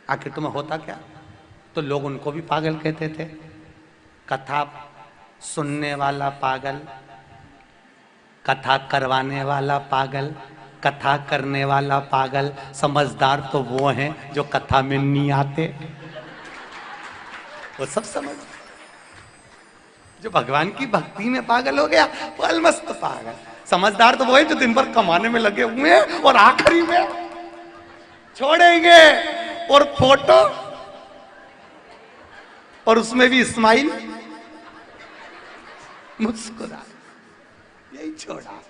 आखिर तुम्हें होता क्या? तो लोग उनको भी पागल कहते थे। कथा सुनने वाला पागल, कथा करवाने वाला पागल, कथा करने वाला पागल, समझदार तो वो हैं जो कथा में नहीं आते, वो सब समझ। जो भगवान की भक्ति में पागल हो गया वो अलमस्त पागल। समझदार तो वो है जो दिन भर कमाने में लगे हुए हैं और आखिरी में छोड़ेंगे और फोटो, और उसमें भी स्माइल, मुस्कुरा, यही छोड़ा।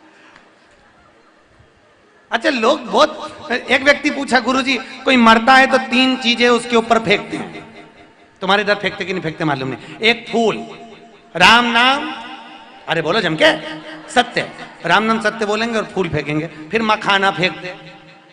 अच्छा, लोग बहुत, एक व्यक्ति पूछा गुरुजी कोई मरता है तो 3 चीजें उसके ऊपर फेंकते हैं, तुम्हारे इधर फेंकते कि नहीं फेंकते मालूम नहीं। एक फूल, राम नाम, अरे बोलो जमके, सत्य, राम नाम सत्य बोलेंगे और फूल फेंकेंगे। फिर मखाना फेंकते,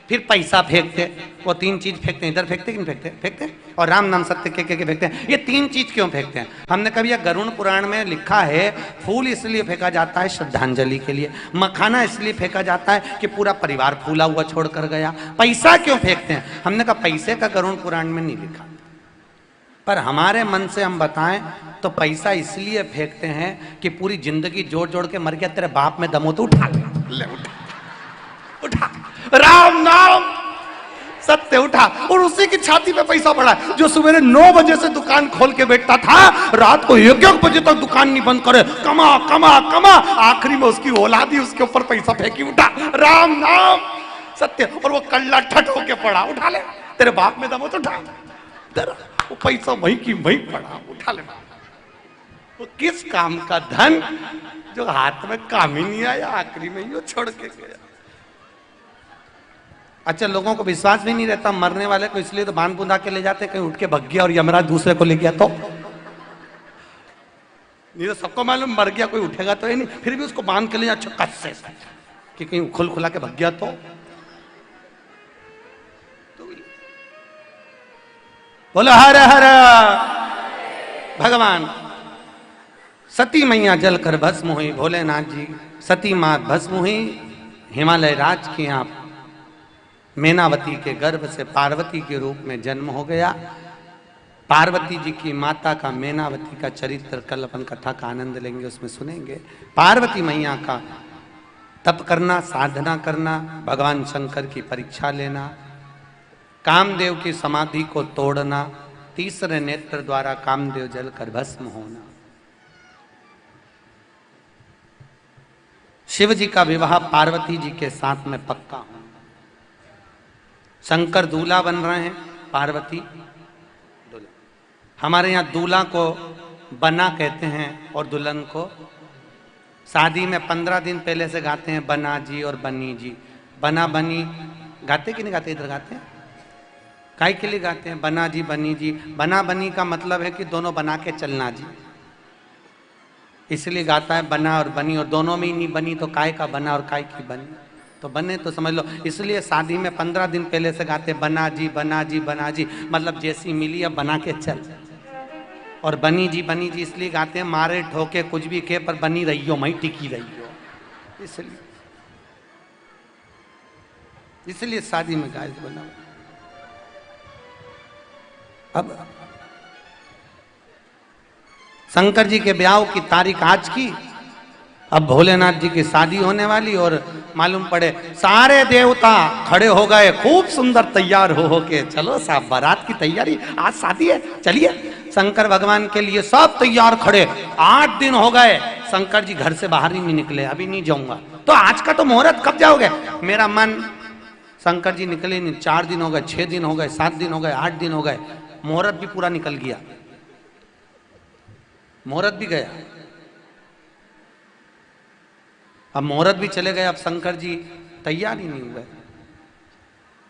फिर पैसा फेंकते, वो 3 चीज फेंकते हैं। इधर फेंकते कि नहीं फेंकते? फेंकते। और राम नाम सत्य के फेंकते हैं। ये 3 चीज क्यों फेंकते हैं? हमने कभी यह गरुड़ पुराण में लिखा है, फूल इसलिए फेंका जाता है श्रद्धांजलि के लिए, मखाना इसलिए फेंका जाता है कि पूरा परिवार फूला हुआ छोड़कर गया। पैसा क्यों फेंकते हैं? हमने कहा पैसे का गरुड़ पुराण में नहीं लिखा, पर हमारे मन से हम बताएं तो पैसा इसलिए फेंकते हैं कि पूरी जिंदगी जोड़ जोड़ के मर गया, तेरे बाप में दम हो तो उठा ले, उठा उठा, राम नाम सत्य उठा, और उसी की छाती पे पैसा पड़ा है। जो सवेरे 9 बजे से दुकान खोल के बैठता था, रात को 1-1 बजे तक दुकान नहीं बंद करे, कमा कमा कमा, आखिरी में उसकी औलादी उसके ऊपर पैसा फेंकी, उठा, राम नाम सत्य, और वो कल्ला ठट होके पड़ा, उठा ले, तेरे बाप में दम हो तो उठा, वो पैसा वहीं की वहीं पड़ा, उठा ले। वो किस काम का धन जो हाथ में काम ही नहीं आया, आखिरी में ही छोड़ के गया। अच्छा, लोगों को विश्वास भी नहीं रहता मरने वाले को, इसलिए तो बांध बुंदा के ले जाते, कहीं उठ के भग गया और यमराज दूसरे को ले गया तो, नहीं तो सबको मालूम मर गया, कोई उठेगा तो ही नहीं, फिर भी उसको बांध के ले जा कस से कि कहीं खुल खुला के भग गया तो बोलो हर हर भगवान। सती मैया जल कर भस्म हुई, भोलेनाथ जी सती मां भस्म हुई, हिमालय राज की यहाँ मैनावती के गर्भ से पार्वती के रूप में जन्म हो गया। पार्वती जी की माता का, मैनावती का चरित्र कल अपन कथा का आनंद लेंगे, उसमें सुनेंगे। पार्वती मैया का तप करना, साधना करना, भगवान शंकर की परीक्षा लेना, कामदेव की समाधि को तोड़ना, तीसरे नेत्र द्वारा कामदेव जल कर भस्म होना। शिव जी का विवाह पार्वती जी के साथ में पक्का होना। शंकर दूल्हा बन रहे हैं, पार्वती दूल्हा। हमारे यहाँ दूल्हा को बना कहते हैं और दुल्हन को, शादी में 15 दिन पहले से गाते हैं बना जी और बनी जी। बना बनी गाते कि नहीं गाते? इधर गाते हैं। काय के लिए गाते हैं? बना जी बनी जी। बना बनी का मतलब है कि दोनों बना के चलना जी, इसलिए गाता है बना और बनी, और दोनों में ही नहीं बनी तो काय का बना और काय की बनी, तो बने तो समझ लो। इसलिए शादी में 15 दिन पहले से गाते बना जी बना जी बना जी, मतलब जैसी मिली अब बना के चल। और बनी जी इसलिए गाते हैं, मारे ठोके कुछ भी के पर बनी रही हो मैं टिकी रही हो, इसलिए शादी में गाय बना। अब शंकर जी के ब्याह की तारीख आज की, अब भोलेनाथ जी की शादी होने वाली, और मालूम पड़े सारे देवता खड़े हो गए खूब सुंदर तैयार हो के, चलो साहब बारात की तैयारी, आज शादी है चलिए। शंकर भगवान के लिए सब तैयार खड़े, 8 दिन हो गए शंकर जी घर से बाहर ही नहीं निकले, अभी नहीं जाऊंगा, तो आज का तो मुहूर्त कब जाओगे? मेरा मन, शंकर जी निकले नहीं, 4 दिन हो गए, 6 दिन हो गए, 7 दिन हो गए, 8 दिन हो गए, मुहूर्त भी पूरा निकल गया, मुहूर्त भी गया। अब मुहूर्त भी चले गए, अब शंकर जी तैयार ही नहीं हुए।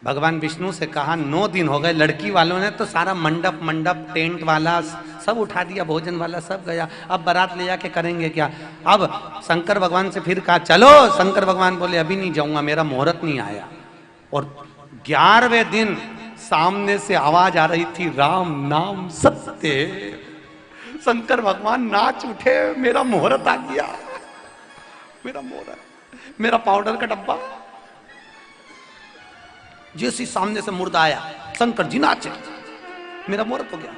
भगवान विष्णु से कहा 9 दिन हो गए, लड़की वालों ने तो सारा मंडप टेंट वाला सब उठा दिया, भोजन वाला सब गया, अब बारात ले जाके करेंगे क्या? अब शंकर भगवान से फिर कहा चलो, शंकर भगवान बोले अभी नहीं जाऊंगा, मेरा मुहूर्त नहीं आया। और 11वें दिन सामने से आवाज आ रही थी, राम नाम सत्य। शंकर भगवान नाच उठे, मेरा मुहूर्त आ गया, मेरा मुहूर्त, मेरा पाउडर का डब्बा। जैसे सामने से मुर्दा आया, शंकर जी नाचे, मेरा मुहूर्त हो गया।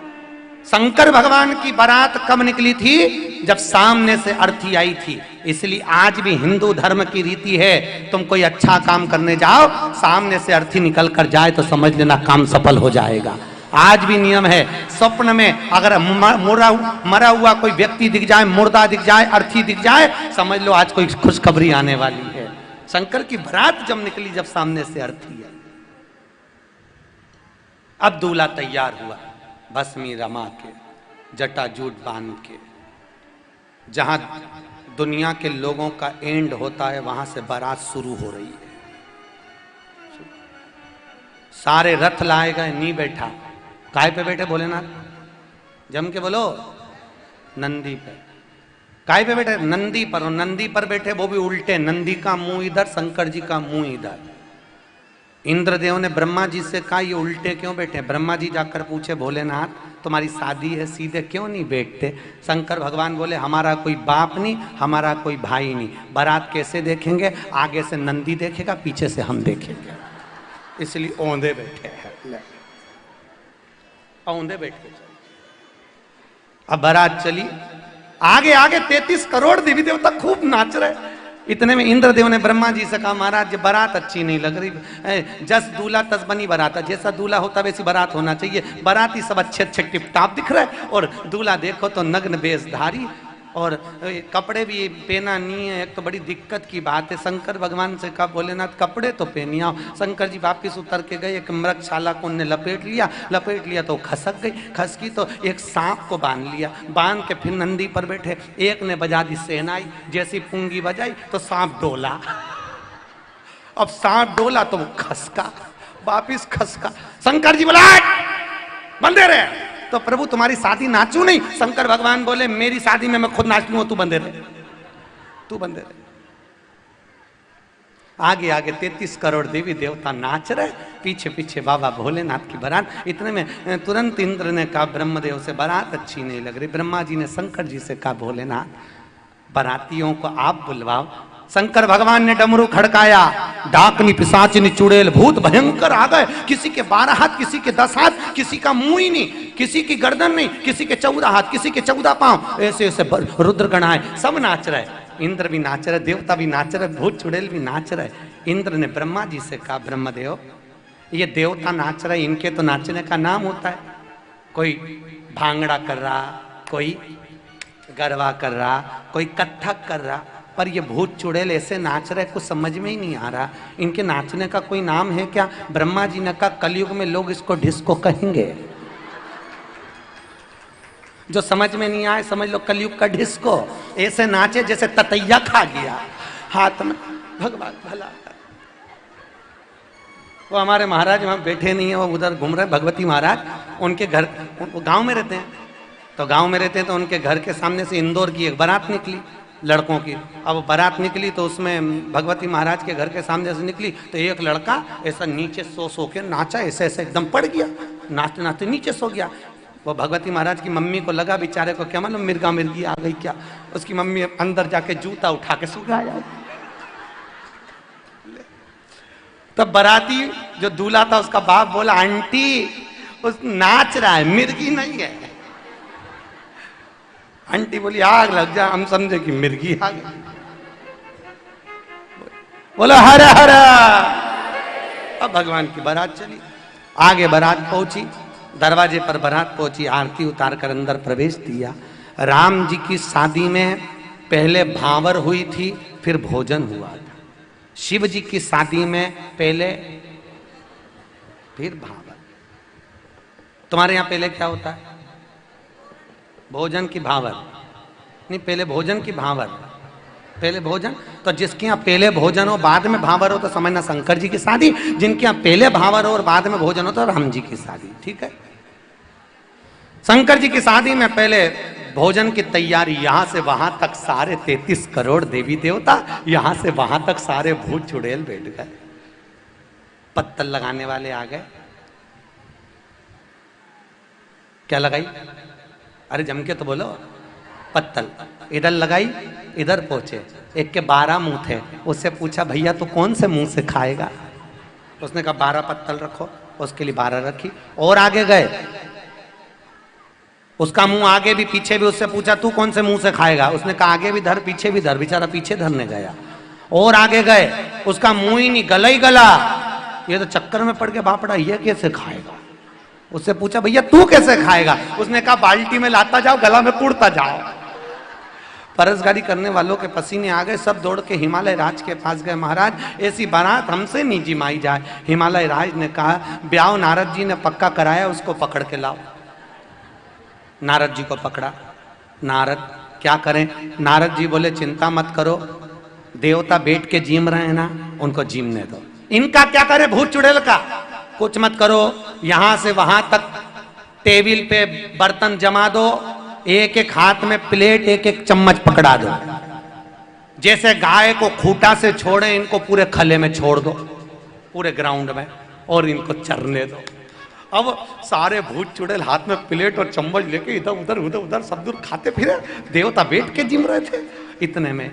शंकर भगवान की बारात कब निकली थी? जब सामने से अर्थी आई थी। इसलिए आज भी हिंदू धर्म की रीति है, तुम कोई अच्छा काम करने जाओ, सामने से अर्थी निकल कर जाए तो समझ लेना काम सफल हो जाएगा। आज भी नियम है, स्वप्न में अगर मरा हुआ कोई व्यक्ति दिख जाए, मुर्दा दिख जाए, अर्थी दिख जाए, समझ लो आज कोई खुशखबरी आने वाली है। शंकर की बारात जब निकली, जब सामने से अर्थी है। अब दूल्हा तैयार हुआ, भस्मी रमा के, जटाजूट बांध के, जहां दुनिया के लोगों का एंड होता है वहां से बारात शुरू हो रही है। सारे रथ लाए गए, नहीं बैठा, काय पे बैठे भोलेनाथ? जम के बोलो, नंदी पे। काय पे बैठे? नंदी पर। और नंदी पर बैठे वो भी उल्टे, नंदी का मुंह इधर, शंकर जी का मुंह इधर। इंद्रदेव ने ब्रह्मा जी से कहा ये उल्टे क्यों बैठे? ब्रह्मा जी जाकर पूछे, भोलेनाथ तुम्हारी शादी है, सीधे क्यों नहीं बैठते? शंकर भगवान बोले, हमारा कोई बाप नहीं, हमारा कोई भाई नहीं, बारात कैसे देखेंगे? आगे से नंदी देखेगा, पीछे से हम देखेंगे, इसलिए औंधे बैठे हैं, औंधे बैठे। अब बारात चली, आगे आगे 33 करोड़ देवी देवता खूब नाच रहे। इतने में इंद्रदेव ने ब्रह्मा जी से कहा, महाराज ये बारात अच्छी नहीं लग रही, जस दूल्हा तस बनी बारात, जैसा दूल्हा होता वैसी बारात होना चाहिए। बाराती सब अच्छे अच्छे टिपटाप दिख रहे, और दूल्हा देखो तो नग्न वेशधारी, और कपड़े भी पहना नहीं है, एक तो बड़ी दिक्कत की बात है। शंकर भगवान से कहा, भोलेनाथ कपड़े तो पहनिए आओ। शंकर जी वापिस उतर के गए, एक मृगशाला को उनने लपेट लिया तो खसक गई, खसकी तो एक सांप को बांध लिया, बांध के फिर नंदी पर बैठे। एक ने बजा दी शहनाई, जैसी पुंगी बजाई तो सांप डोला। अब सांप डोला तो वो खसका, वापिस खसका। शंकर जी बोला बंदे रहे, तो प्रभु तुम्हारी शादी नाचू नहीं? शंकर भगवान बोले, मेरी शादी में मैं खुद नाच लूंगा, तू बंदे रहे, तू बंदे रहे। आगे आगे 33 करोड़ देवी देवता नाच रहे, पीछे पीछे बाबा भोलेनाथ की बारात। इतने में तुरंत इंद्र ने कहा ब्रह्मदेव से, बारात अच्छी नहीं लग रही। ब्रह्मा जी ने शंकर जी से कहा, भोलेनाथ बारातियों को आप बुलवाओ। शंकर भगवान ने डमरू खड़काया, डाकनी पिशाचिनी चुड़ैल भूत भयंकर आ गए। किसी के 12 हाथ, किसी के 10 हाथ, किसी का मुंह ही नहीं, किसी की गर्दन नहीं, किसी के 14 हाथ, किसी के 14 पांव, ऐसे ऐसे रुद्रगण आए, सब नाच रहे। इंद्र भी नाच रहे, देवता भी नाच रहे, भूत चुड़ैल भी नाच रहे। इंद्र ने ब्रह्मा जी से कहा, ब्रह्मदेव ये देवता नाच रहे, इनके तो नाचने का नाम होता है, कोई भांगड़ा कर रहा, कोई गरबा कर रहा, कोई कत्थक कर रहा, पर ये भूत चुड़ैल ऐसे नाच रहे, कुछ समझ में ही नहीं आ रहा, इनके नाचने का कोई नाम है क्या? ब्रह्मा जी ने कहा, कलयुग में लोग इसको डिस्को कहेंगे। जो समझ में नहीं आए समझ लो कलयुग का डिस्को। ऐसे नाचे जैसे ततैया खा गया हाथ में। भगवान भला, वो हमारे महाराज वहाँ बैठे नहीं है, वो उधर घूम रहे, भगवती महाराज। उनके घर, गांव में रहते हैं, तो गांव में रहते हैं, तो उनके घर के सामने से इंदौर की एक बारात निकली लड़कों की। अब बारात निकली तो उसमें भगवती महाराज के घर के सामने से निकली, तो एक लड़का ऐसा नीचे सो के नाचा, ऐसे ऐसे एकदम पड़ गया, नाचते नाचते नीचे सो गया। वो भगवती महाराज की मम्मी को लगा बेचारे को क्या मालूम मिर्गा मिर्गी आ गई क्या, उसकी मम्मी अंदर जाके जूता उठा के सुखाया। तब बराती जो दूल्हा था उसका बाप बोला आंटी उस नाच रहा है, मिर्गी नहीं है। आंटी बोली आग लग जा, हम समझे कि मिर्गी आ गई। बोला हर हर। अब भगवान की बारात चली, आगे बारात पहुंची, दरवाजे पर बारात पहुंची, आरती उतार कर अंदर प्रवेश दिया। राम जी की शादी में पहले भांवर हुई थी, फिर भोजन हुआ था। शिव जी की शादी में पहले फिर भांवर। तुम्हारे यहां पहले क्या होता है? भोजन की भांवर नहीं, पहले भोजन की भांवर। पहले भोजन, तो जिसके यहाँ पहले भोजन हो बाद में भांवर हो तो समझना शंकर जी की शादी, जिनके यहाँ पहले भांवर हो और बाद में भोजन हो तो राम जी की शादी। ठीक है, शंकर जी की शादी में पहले भोजन की तैयारी, यहां से वहां तक सारे 33 करोड़ देवी देवता, यहां से वहां तक सारे भूत चुड़ैल बैठ गए। पत्तल लगाने वाले आ गए। क्या लगाई? अरे जम के तो बोलो। पत्तल इधर लगाई, इधर पहुंचे। एक के 12 मुंह थे, उससे पूछा भैया तो कौन से मुंह से खाएगा? उसने कहा 12 पत्तल रखो, उसके लिए 12 रखी। और आगे गए, उसका मुंह आगे भी पीछे भी, उससे पूछा तू कौन से मुंह से खाएगा? उसने कहा आगे भी धर पीछे भी धर। बेचारा पीछे धरने गया। और आगे गए, उसका मुंह ही नहीं, गला ही गला। ये तो चक्कर में पड़ के बापड़ा ये कैसे खाएगा? उससे पूछा भैया तू कैसे खाएगा? उसने कहा बाल्टी में लाता जाओ, गला में कुड़ता जाओ। परसगारी करने वालों के पसीने आ गए, सब दौड़ के हिमालय राज के पास गए। महाराज ऐसी बारात हमसे नहीं जिमाई जाए। हिमालय राज ने कहा ब्याह नारद जी ने पक्का कराया, उसको पकड़ के लाओ। नारद जी को पकड़ा। नारद क्या करें? नारद जी बोले चिंता मत करो, देवता बैठ के जीम रहे हैं ना, उनको जीमने दो। इनका क्या करे भूत चुड़ैल का? कुछ मत करो, यहां से वहां तक टेबल पे बर्तन जमा दो, एक एक हाथ में प्लेट, एक एक चम्मच पकड़ा दो। जैसे गाय को खूंटा से छोड़े, इनको पूरे खले में छोड़ दो, पूरे ग्राउंड में, और इनको चरने दो। अब सारे भूत चुड़ैल हाथ में प्लेट और चम्मच लेके इधर उधर सब दूर खाते फिरे। देवता बैठ के जिम रहे थे। इतने में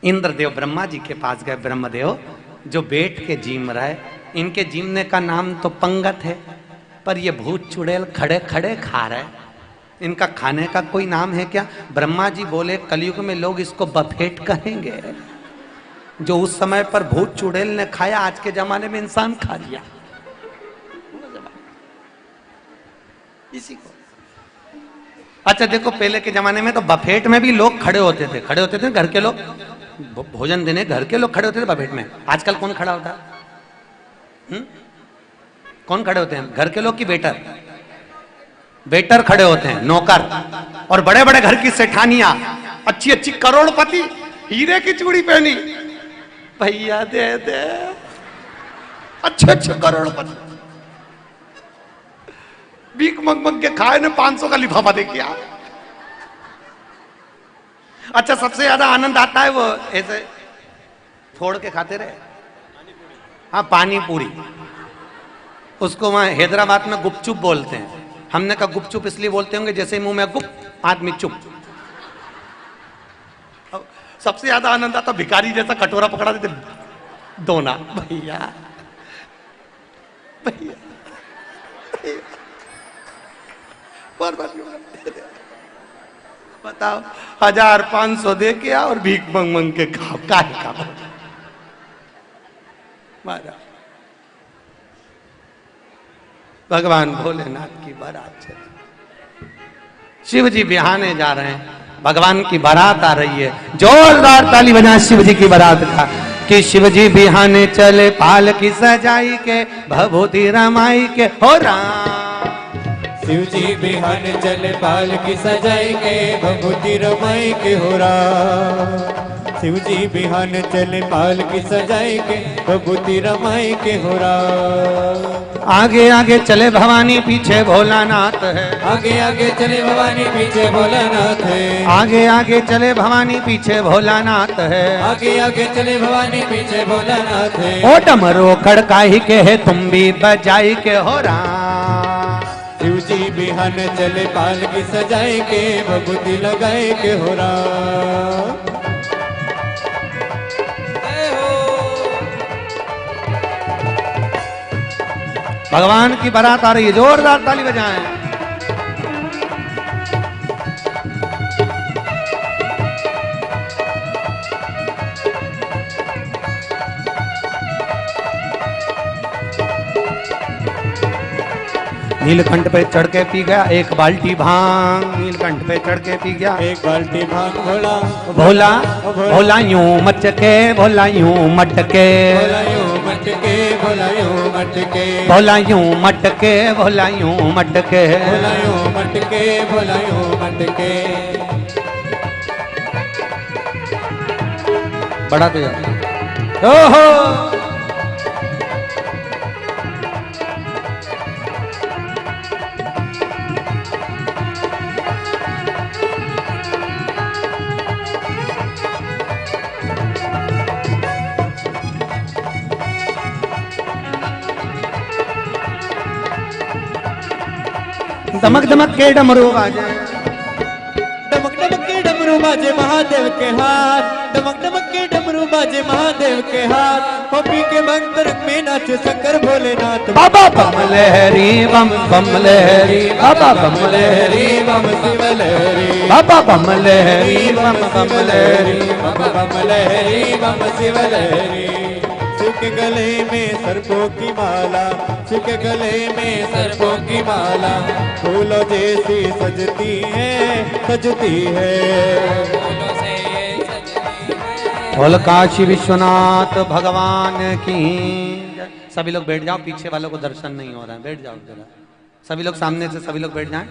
इंद्रदेव ब्रह्मा जी के पास गए। ब्रह्मदेव जो बैठ के जिम रहे, इनके जिमने का नाम तो पंगत है, पर ये भूत चुड़ैल खड़े खड़े खा रहे, इनका खाने का कोई नाम है क्या? ब्रह्मा जी बोले कलयुग में लोग इसको बफेट कहेंगे। जो उस समय पर भूत चुड़ैल ने खाया, आज के जमाने में इंसान खा लिया। इसी को अच्छा देखो, पहले के जमाने में तो बफेट में भी लोग खड़े होते थे घर के लोग भोजन देने, घर के लोग खड़े होते थे बफेट में। आजकल कौन खड़ा होता है? कौन खड़े होते हैं? घर के लोग की वेटर? वेटर खड़े होते हैं, नौकर। और बड़े बड़े घर की सेठानियां, अच्छी अच्छी करोड़पति, हीरे की चूड़ी पहनी, भैया दे दे, अच्छे अच्छे करोड़पति, भीख मंग के खाए ने 500 का लिफाफा दे किया। अच्छा सबसे ज्यादा आनंद आता है वो ऐसे फोड़ के खाते रहे। हाँ पानी पूरी, उसको वहां हैदराबाद में गुपचुप बोलते हैं। हमने कहा गुपचुप इसलिए बोलते होंगे जैसे मुंह में गुप आदमी चुप। सबसे ज्यादा आनंद आता भिखारी जैसा कटोरा पकड़ा देते, दोना भैया भैया, बताओ 1500 दे के और भीख मंग के खाओ, काहे का मारा। भगवान भोलेनाथ की बारात चली, शिव जी बिहाने जा रहे हैं, भगवान की बारात आ रही है। जोरदार ताली बजा शिव जी की बारात का कि शिव जी बिहाने चले, पाल की सजाई के, भभूति रमाई के हो राम। शिव जी बिहान चले, पाल की सजाई के, भभूति रमाई के हो राम। शिव जी बिहान चले, पाल की सजाई के, भभूति रमाई के हो राम। आगे आगे चले भवानी, पीछे भोलानाथ है। आगे आगे चले भवानी, पीछे भोलानाथ है। आगे आगे चले भवानी, पीछे भोलानाथ है। आगे आगे चले भवानी, पीछे भोलानाथ है। ओ डमरू खड़काई के है, तुम भी बजाई के हो राम। शिव जी जी बिहान चले पालकी सजाए के भभूति लगाए के हो राम। भगवान की बारात आ रही है, जोरदार ताली बजाएं। नीलकंठ पे चढ़ के पी गया एक बाल्टी भांग, नीलकंठ पे चढ़ के पी गया एक बाल्टी भांग भोला भोला भोला यूं मटके, भोला यूं मटके, भोला यूं मटके, भोला यूं मटके, भोला यूं मटके, भोला यूं मटके, भोला यूं मटके, भोला यूं मटके। बड़ा तो यार ओहो दमक दमक के डमरू बाजे, डमक डमक के डमरू बाजे महादेव के हाथ, डमक डमक के डमरू बाजे महादेव के हाथ। पपी के मंत्र में नाचे शंकर भोलेनाथ। बाबा बम लहरी बम बम लहरी, बाबा बम लहरी बम शिव लहरी, बाबा बम लहरी बम बम लहरी, बाबा बम लहरी बम शिव लहरी। शिव के गले में सर्पों की माला, शिव के गले में सर्पों की माला, फूलों जैसी सजती है, सजती है। बोल काशी विश्वनाथ भगवान की। सभी लोग बैठ जाओ, पीछे वालों को दर्शन नहीं हो रहा है, बैठ जाओ जरा। सभी लोग सामने से सभी लोग बैठ जाएं।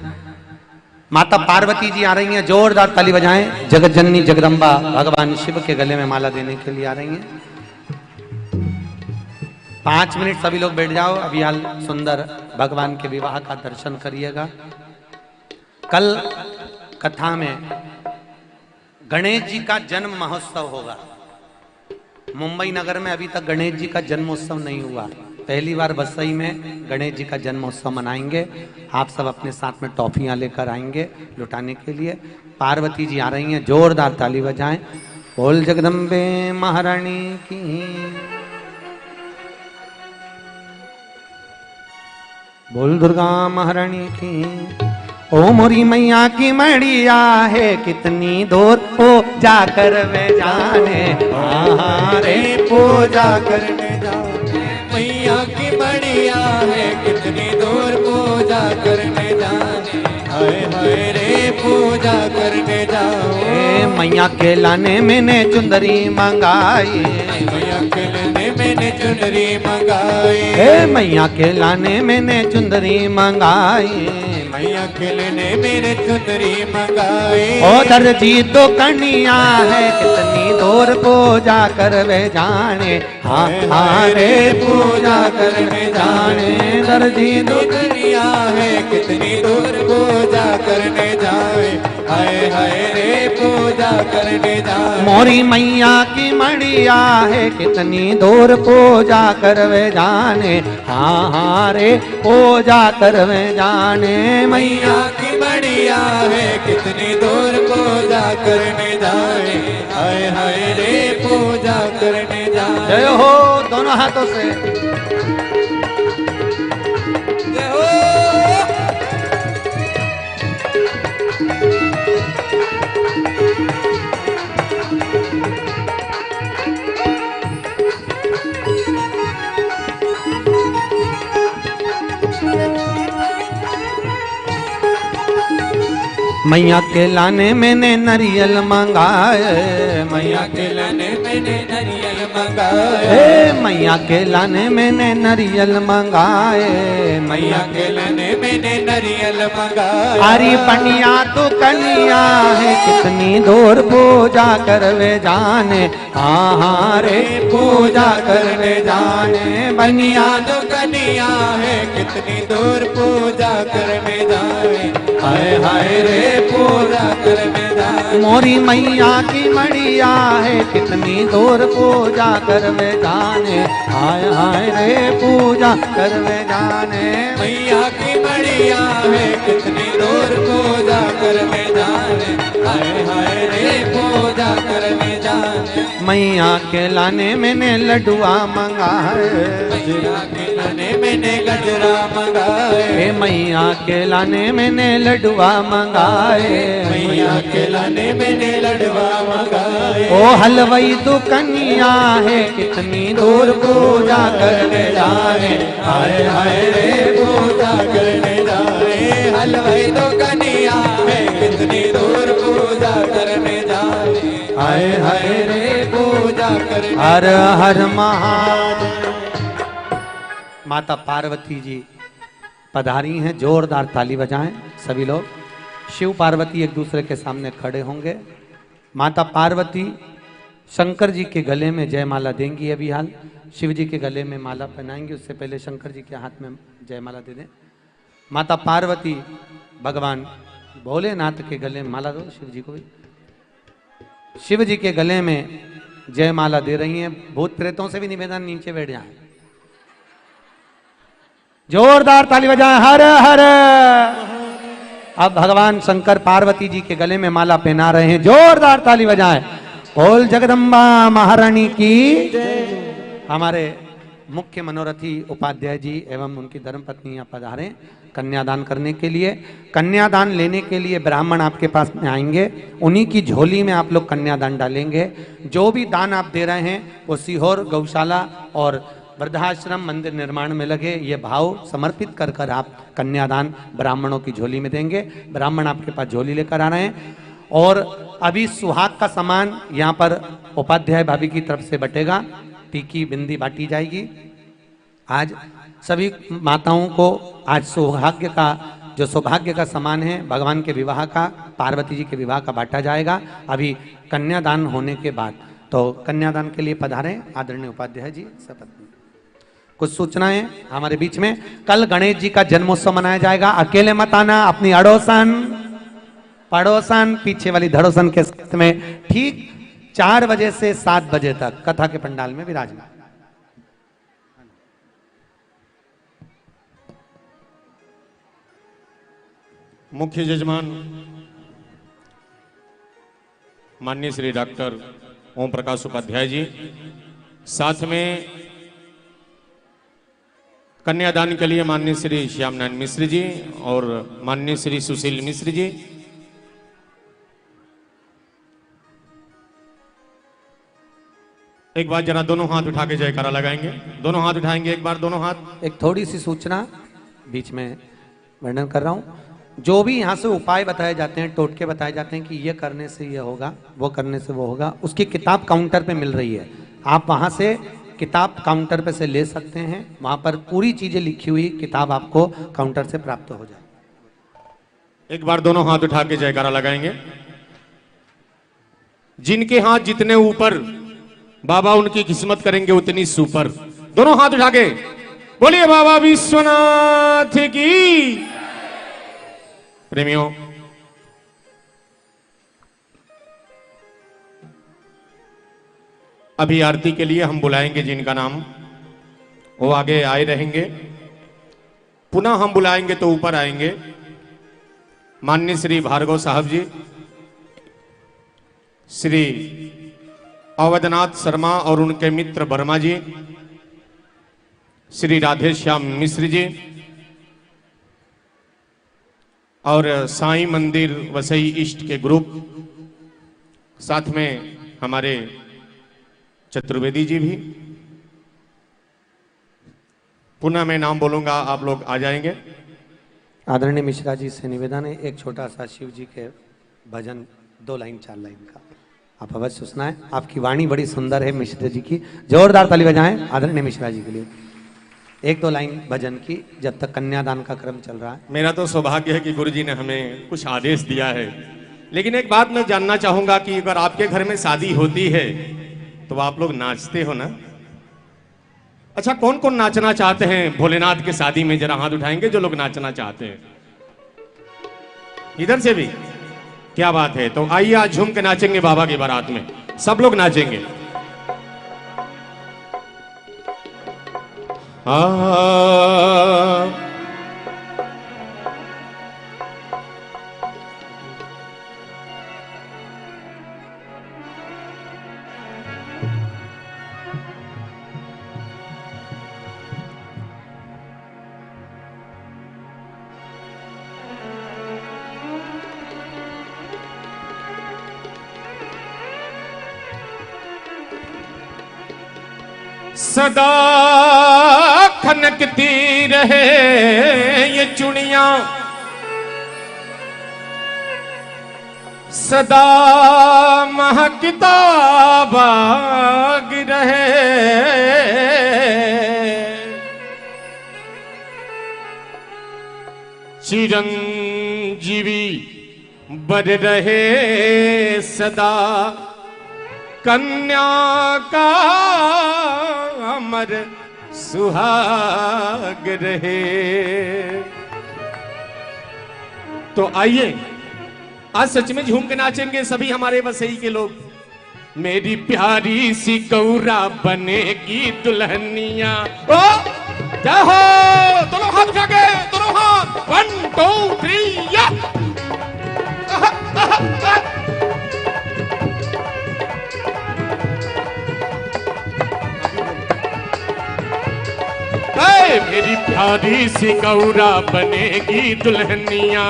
माता पार्वती जी आ रही हैं, जोरदार ताली बजाएं। जगत जननी जगदम्बा भगवान शिव के गले में माला देने के लिए आ रही हैं। 5 मिनट सभी लोग बैठ जाओ। अभी हाल सुंदर भगवान के विवाह का दर्शन करिएगा। कल कथा में गणेश जी का जन्म महोत्सव होगा। मुंबई नगर में अभी तक गणेश जी का जन्मोत्सव नहीं हुआ। पहली बार बसई में गणेश जी का जन्मोत्सव मनाएंगे। आप सब अपने साथ में टॉफियां लेकर आएंगे लुटाने के लिए। पार्वती जी आ रही हैं, जोरदार ताली बजाएं। बोल जगदम्बे महारानी की। बोल दुर्गा महारानी की। ओ मोरी मैया की मड़िया है कितनी दूर, पूजा कर वे जाने, रे पूजा करने जाने। मैया की मड़िया है कितनी दूर, पूजा करने जाने। हाय हाय रे पूजा करने जाओ। मैया के लाने मैंने चुंदरी मंगाई, मैया के लाने मैंने चुनरी मंगाई। मैया के लाने मैंने चुंदरी मंगाई, मैया के लाने मेरे चुनरी मंगाई। ओ दर्जी तो कन्या है कितनी दूर, पूजा करवे जाने, हाँ रे पूजा करवे जाने। दर्जी तो कन्या है कितनी दूर, पूजा करने जाए। हाय हाय रे पूजा करने जाए। मोरी मैया की मड़िया है कितनी दूर, पूजा करवे जाने, हाँ रे पूजा करवे जाने। मैया की मड़िया है कितनी दूर, पूजा करने जाए। हाय हाय रे पूजा करने जाए। जय हो दोनों हाथों से। जय हो। मैया के लाने मैंने नरियल मंगाए, मैया के लाने मैंने नरियल मंगाए। मैया के लाने मैंने नरियल मंगाए, मैया के लाने मैंने नरियल मंगाए। अरे बनिया तो कन्या है कितनी दूर, पूजा करवे जाने, हाँ रे पूजा करवे जाने। बनिया तो कन्या है कितनी दूर, पूजा करने जाए। हाय हाय रे पूजा कर में जाने। मोरी मैया की मड़िया है कितनी दूर पूजा कर वे जाने, हाय हाय रे पूजा कर वे जाने। मैया की मड़िया है कितनी दूर पूजा कर में जाने, हाय हाय रे पूजा कर में जाने। मैया के लाने मैंने लड्डुआ मंगाए, मैया के लाने मैंने गजरा मंगाए, मैया के लाने मैंने लड्डुआ मंगाए, मैया के लाने मैंने लडवा मंगाए। ओ हलवाई दुकनिया है कितनी दूर पूजा करने जाने, हाय हाय रे पूजा करने जाए। हलवाई तो कनिया है कितनी दूर पूजा करने जाए, हाय हाय रे पूजा करने। हर हर महादेव। माता पार्वती जी पधारी हैं, जोरदार ताली बजाएं सभी लोग। शिव पार्वती एक दूसरे के सामने खड़े होंगे। माता पार्वती शंकर जी के गले में जयमाला देंगी अभी हाल, शिव जी के गले में माला पहनाएंगी, उससे पहले शंकर जी के हाथ में जयमाला दे दें। माता पार्वती भगवान भोलेनाथ के गले में माला दो, शिव जी को भी। शिव जी के गले में जयमाला दे रही हैं। भूत प्रेतों से भी निवेदन नीचे बैठ जाएं, जोरदार ताली बजाएं, हर हर। अब भगवान शंकर पार्वती जी के गले में माला पहना रहे हैं, जोरदार ताली बजाएं। बोल जगदम्बा महारानी की। हमारे मुख्य मनोरथी उपाध्याय जी एवं उनकी धर्मपत्नी यहाँ पधारे कन्यादान करने के लिए। कन्यादान लेने के लिए ब्राह्मण आपके पास में आएंगे, उन्हीं की झोली में आप लोग कन्यादान डालेंगे। जो भी दान आप दे रहे हैं वो सीहोर गौशाला और वृद्धाश्रम मंदिर निर्माण में लगे ये भाव समर्पित कर कर आप कन्यादान ब्राह्मणों की झोली में देंगे। ब्राह्मण आपके पास झोली लेकर आ रहे हैं। और अभी सुहाग का सामान यहाँ पर उपाध्याय भाभी की तरफ से बटेगा, टीकी बिंदी बांटी जाएगी। आज सभी माताओं को आज सौभाग्य का जो सौभाग्य का सामान है भगवान के विवाह का, पार्वती जी के विवाह का बांटा जाएगा अभी कन्यादान होने के बाद। तो कन्यादान के लिए पधारें आदरणीय उपाध्याय जी सपत्नी। कुछ सूचनाएं हमारे बीच में। कल गणेश जी का जन्मोत्सव मनाया जाएगा, अकेले मत आना, अपनी अड़ोसन पड़ोसन पीछे वाली धड़ोसन के साथ में ठीक 4 बजे से 7 बजे तक कथा के पंडाल में विराजमान। मुख्य यजमान माननीय श्री डॉक्टर ओम प्रकाश उपाध्याय जी, साथ में कन्यादान के लिए माननीय श्री श्याम नारायण मिश्र जी और माननीय श्री सुशील मिश्र जी। एक बार जरा दोनों हाथ उठा के जयकारा लगाएंगे, दोनों हाथ उठाएंगे एक बार, दोनों हाथ। एक थोड़ी सी सूचना बीच में वर्णन कर रहा हूं। जो भी यहाँ से उपाय बताए जाते हैं, टोटके बताए जाते हैं कि ये करने से ये होगा, वो करने से वो होगा, उसकी किताब काउंटर पे मिल रही है। आप वहाँ से किताब काउंटर पे से ले सकते हैं, वहाँ पर पूरी चीजें लिखी हुई किताब आपको काउंटर से प्राप्त हो जाए। एक बार दोनों हाथ उठा के जयकारा लगाएंगे। जिनके हाथ जितने ऊपर बाबा उनकी किस्मत करेंगे उतनी सुपर। दोनों हाथ उठा के बोलिए बाबा विश्वनाथ की। प्रेमियों, अभी आरती के लिए हम बुलाएंगे जिनका नाम, वो आगे आए रहेंगे। पुनः हम बुलाएंगे तो ऊपर आएंगे। माननीय श्री भार्गव साहब जी, श्री अवधनाथ शर्मा और उनके मित्र वर्मा जी, श्री राधे श्याम मिश्र जी और साईं मंदिर वसई ईस्ट के ग्रुप, साथ में हमारे चतुर्वेदी जी भी। पुनः मैं नाम बोलूंगा, आप लोग आ जाएंगे। आदरणीय मिश्रा जी से निवेदन है, एक छोटा सा शिव जी के भजन 2 लाइन 4 लाइन का आप अवश्य सुनाएं। आपकी वाणी बड़ी सुंदर है मिश्रा जी की, जोरदार ताली बजाएं आदरणीय मिश्रा जी के लिए। 1-2 लाइन भजन की, जब तक कन्यादान का क्रम चल रहा है। मेरा तो सौभाग्य है कि गुरु जी ने हमें कुछ आदेश दिया है, लेकिन एक बात मैं जानना चाहूंगा कि अगर आपके घर में शादी होती है तो आप लोग नाचते हो ना? अच्छा, कौन कौन नाचना चाहते हैं भोलेनाथ के शादी में? जरा हाथ उठाएंगे जो लोग नाचना चाहते हैं। इधर से भी, क्या बात है। तो आइए आज झूम के नाचेंगे बाबा की बारात में, सब लोग नाचेंगे। सदा खनकती रहे ये चुड़िया, सदा महकता बाग रहे, चिरंजीवी बर रहे सदा, कन्या का अमर सुहाग रहे। तो आइए आज सच में झूम के नाचेंगे सभी हमारे वसई के लोग। मेरी प्यारी सी गौरा बनेगी दुल्हनिया। ओ जय हो, दोनों हाथ उठा के, दोनों हाथ, 1 2 3 या। मेरी प्यारी सी गौरा बनेगी दुल्हनिया,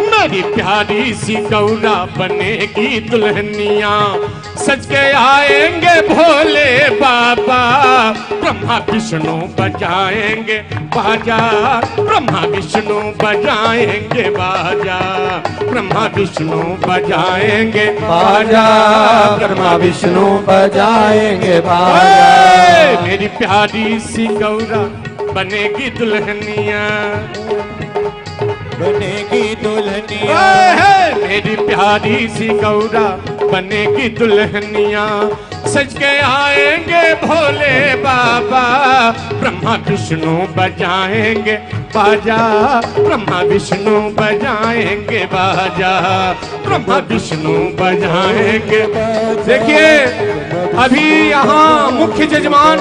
मेरी प्यारी सी गौरा बनेगी दुल्हनिया, सज के आएंगे भोले बाबा, ब्रह्मा विष्णु बजाएंगे बाजा, ब्रह्मा विष्णु बजाएंगे बाजा, ब्रह्मा विष्णु बजाएंगे बाजा, ब्रह्मा विष्णु बजाएंगे बाजा। मेरी प्यारी सी गौरा बनेगी दुल्हनिया, बनेगी दुल्हनिया, मेरी प्यारी सी गौरा बनेगी दुल्हनिया, सज के आएंगे भोले बाबा, ब्रह्मा विष्णु बजाएंगे बाजा, ब्रह्मा विष्णु बजाएंगे बाजा, ब्रह्मा विष्णु बजाएंगे। देखिए अभी यहाँ मुख्य जजमान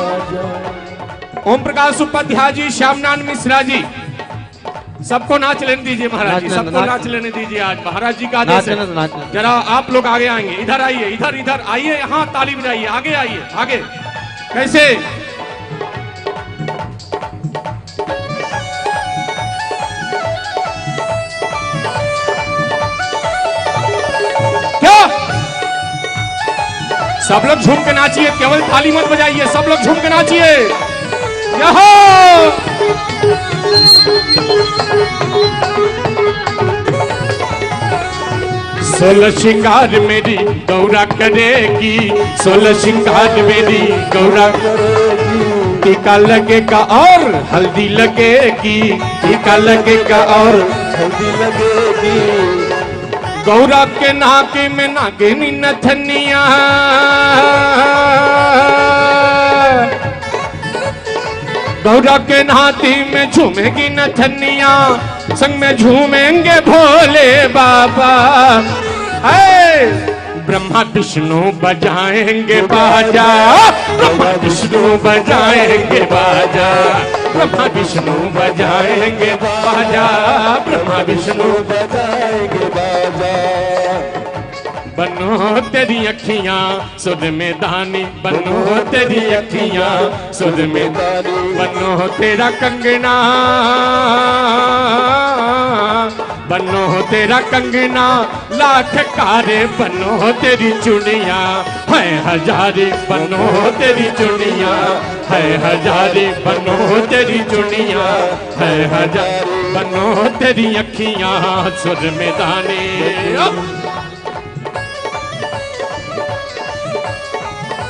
ओम प्रकाश उपाध्याय जी, श्यामनारायण मिश्रा जी, सबको नाच लेने दीजिए महाराज जी, सबको नाच लेने दीजिए। आज महाराज जी का आदेश है। जरा आप लोग आगे आएंगे, इधर आइए, इधर इधर आइए, यहाँ ताली बजाइए, आगे आइए, आगे। कैसे क्या सब लोग झूम के नाचिए, केवल ताली मत बजाइए, सब लोग झूम के नाचिए। सोलह श्रृंगार मेरी गौरा करेगी, सोलह श्रृंगार मेरी गौरा करेगी, टीका लगेगा और हल्दी लगेगी, टीका लगेगा और हल्दी लगेगी, गौरा के नाक में नागिनी नथनिया, गौरा के नाती में झूमेगी नथनिया, संग में झूमेंगे भोले बाबा, ब्रह्मा विष्णु बजाएंगे बाजा, ब्रह्मा विष्णु बजाएंगे बाजा, ब्रह्मा विष्णु बजाएंगे बाजा, ब्रह्मा विष्णु बजाएंगे बाजा। बनो तेरी अखियां सुध में दानी, बनो तेरी अखियां सुध में दानी, बनो तेरा कंगना, बनो तेरा कंगना लाख कारे, बनो तेरी चुड़िया है हजारी, बनो तेरी चुड़िया है हजारी, बनो तेरी चुड़िया है हजारी, बनो तेरी अखियां सुध में दानी।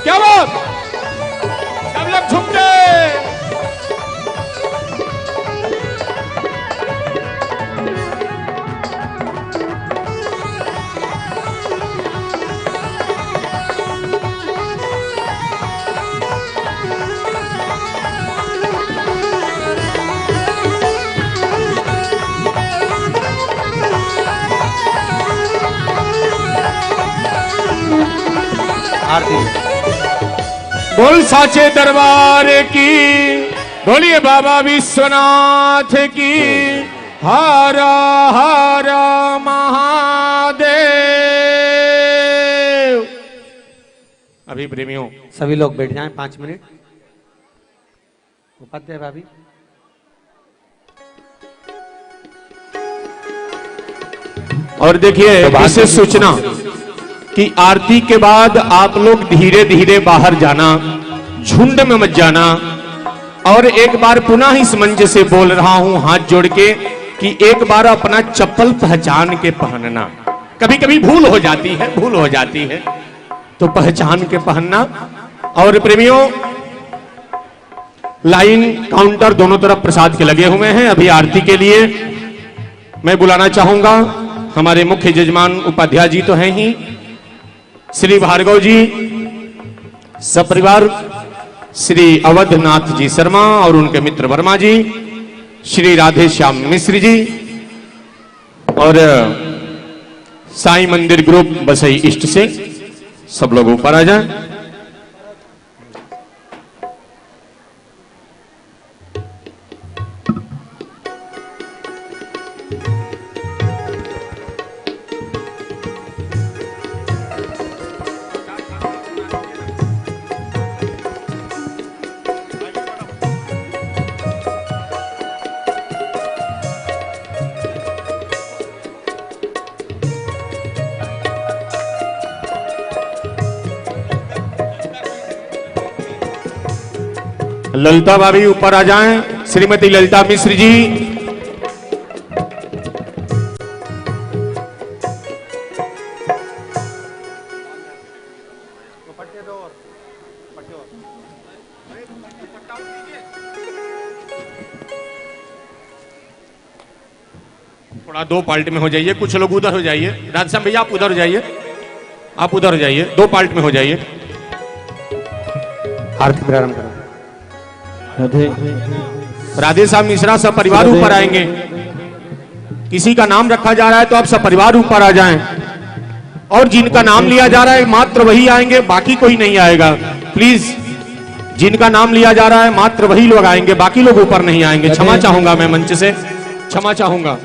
क्या बात, सब लोग झुक गए। आरती। बोल साचे दरबार की, बोलिए बाबा विश्वनाथ की, हर हर महादेव। अभी प्रेमियों सभी लोग बैठ जाएं 5 मिनट। उपाध्याय भाभी, और देखिए विशेष सूचना कि आरती के बाद आप लोग धीरे धीरे बाहर जाना, झुंड में मत जाना। और एक बार पुनः इस मंच से बोल रहा हूं हाथ जोड़ के कि एक बार अपना चप्पल पहचान के पहनना। कभी कभी भूल हो जाती है तो पहचान के पहनना। और प्रेमियों लाइन काउंटर दोनों तरफ प्रसाद के लगे हुए हैं। अभी आरती के लिए मैं बुलाना चाहूंगा हमारे मुख्य जजमान उपाध्याय जी तो हैं ही, श्री भार्गव जी, सपरिवार श्री अवधनाथ जी शर्मा और उनके मित्र वर्मा जी, श्री राधे श्याम मिश्र जी और साईं मंदिर ग्रुप बसई ईस्ट से सब लोग ऊपर आ जाएं। ललिता भाभी ऊपर आ जाएं, श्रीमती ललिता मिश्र जी। थोड़ा 2 पार्ट में हो जाइए, कुछ लोग उधर हो जाइए। राधश्याम भैया आप उधर हो जाइए, आप उधर हो जाइए, 2 पार्ट में हो जाइए। आरती प्रारंभ करो। राधे श्याम मिश्रा सब परिवार ऊपर आएंगे। किसी का नाम रखा जा रहा है तो आप सब परिवार ऊपर आ जाएं। और जिनका नाम लिया जा रहा है मात्र वही आएंगे, बाकी कोई नहीं आएगा। प्लीज, जिनका नाम लिया जा रहा है मात्र वही लोग आएंगे, बाकी लोग ऊपर नहीं आएंगे। क्षमा चाहूंगा, मैं मंच से क्षमा चाहूंगा।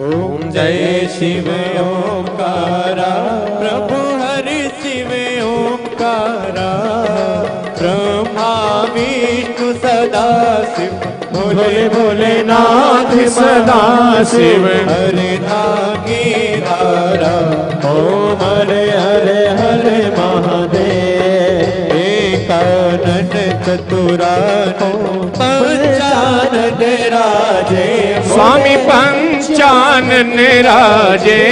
ओम जय शिव ओंकारा, प्रभु हरि शिव ओंकारा, ब्रह्मा विष्णु सदा शिव, भोले भोलेनाथ सदा शिव, हरे धारा। ओम हरे हरे हरे महादेव, एकानन चतुरानो पंचानन राजे, स्वामी पंचानन राजे,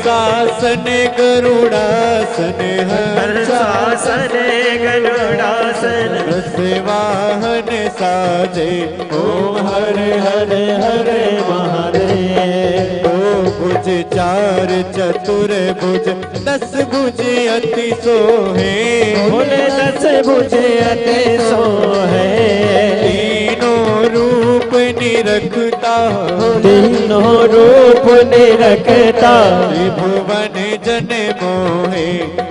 शासन गरुड़ासन, हर्षासन गरुड़ासन, वाहन साजे। ओम हरे हरे हरे महादेव। 2 भुज 4 चतुर भुज, 10 भुज अति सोहे, भोले 10 भुज अति सोहे। तीनों रूप निरखता, तीनों रूप निरखता, त्रिभुवन जन मोहे।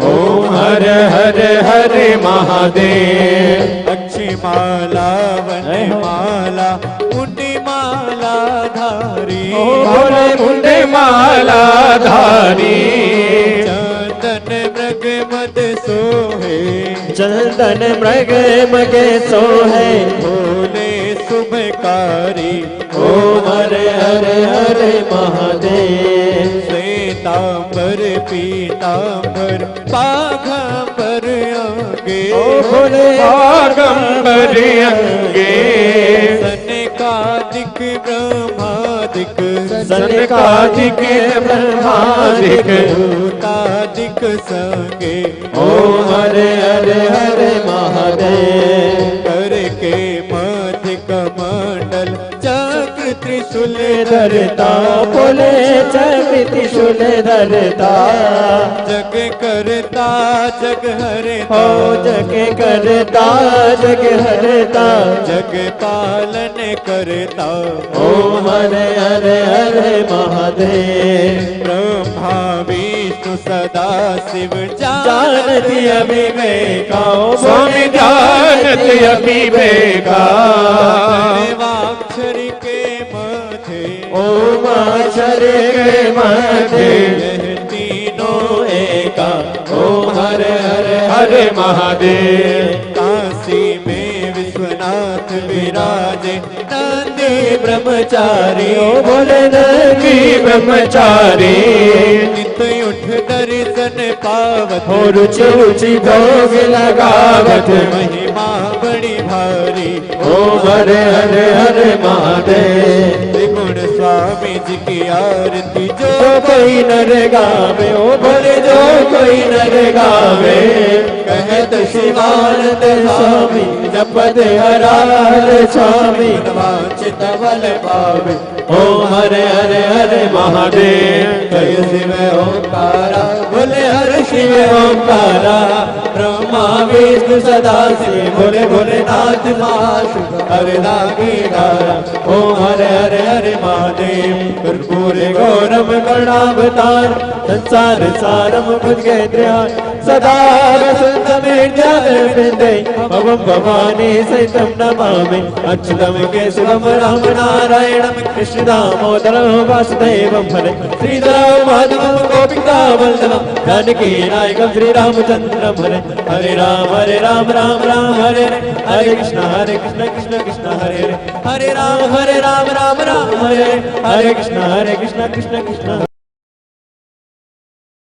ओम हर हर हरे महादेव। अक्षी माला वन माला, मुंडी माला धारी, भोले मुंडी माला धारी। चंदन मृग मद सोहे, चंदन मृग मग सोहे, भोले शुभकारी। ओम हरे हरे हरे महादेव। श्वेतांबर पीतांबर पाघंबर अंगे, भोले पाघंबर अंगे। सनकादिक ब्रह्मादिक, सनकादिक ब्रह्मादिक, भूतादिक संगे। ओम हरे हरे हरे महादेव। करके मध्य कमंडल, चक्र त्रिशूल धरता, बोले चक्र त्रिशूल त्रिशूल धरता, जग करता जग हरता, जग करता जग हरता, जग पालन करता। ओम हरे हरे हरे महादेव। ब्रह्मा विष्णु सदा शिव जानती अभिवेका, स्वामी जानती अभिवेका। अक्षर के मध्य ओम अक्षर के मध्य तीनों एका। ओम हरे हरे हरे महादेव। काशी में विश्वनाथ विराजे, नंदी ब्रह्मचारी ओ बोले नंदी ब्रह्मचारी। नित उठ दर्शन पावत हो, रुचि रुचि भोग लगावत, महिमा बड़ी भारी। ओम हरे हरे हरे महादेव। त्रिगुण स्वामी जी की आरती जो कोई नर गावे, ओ बोले जो कोई नर गावे। कहत शिवानंद स्वामी जपत हरा हर स्वामी, वांछित बल पावे। ओम हरे हरे हरे महादेव। जय शिव ओंकारा, बोले हर शिव ओंकारा। ब्रह्मा विष्णु सदा शिव, बोले भोलेनाथ महाशिव, हरे लागे गारा। ओम हरे हरे हरे महादेव। कर्पूर गौरम करुणावतार, संसार सारम भुजगेन्द्रियाय, सदा वसन्तमेर्जालवृन्दे भवं भवानी सहितं नमामि। अच्युतं केशवं राम नारायणं कृष्ण दामोदरं वासुदेवं हरे, श्रीधरं माधवं गोपिका वल्लभं जानकी नायकं श्रीरामचन्द्रं हरे। हरे राम राम राम हरे हरे, हरे कृष्ण कृष्ण कृष्ण हरे हरे, हरे राम राम राम हरे हरे, हरे कृष्ण कृष्ण कृष्ण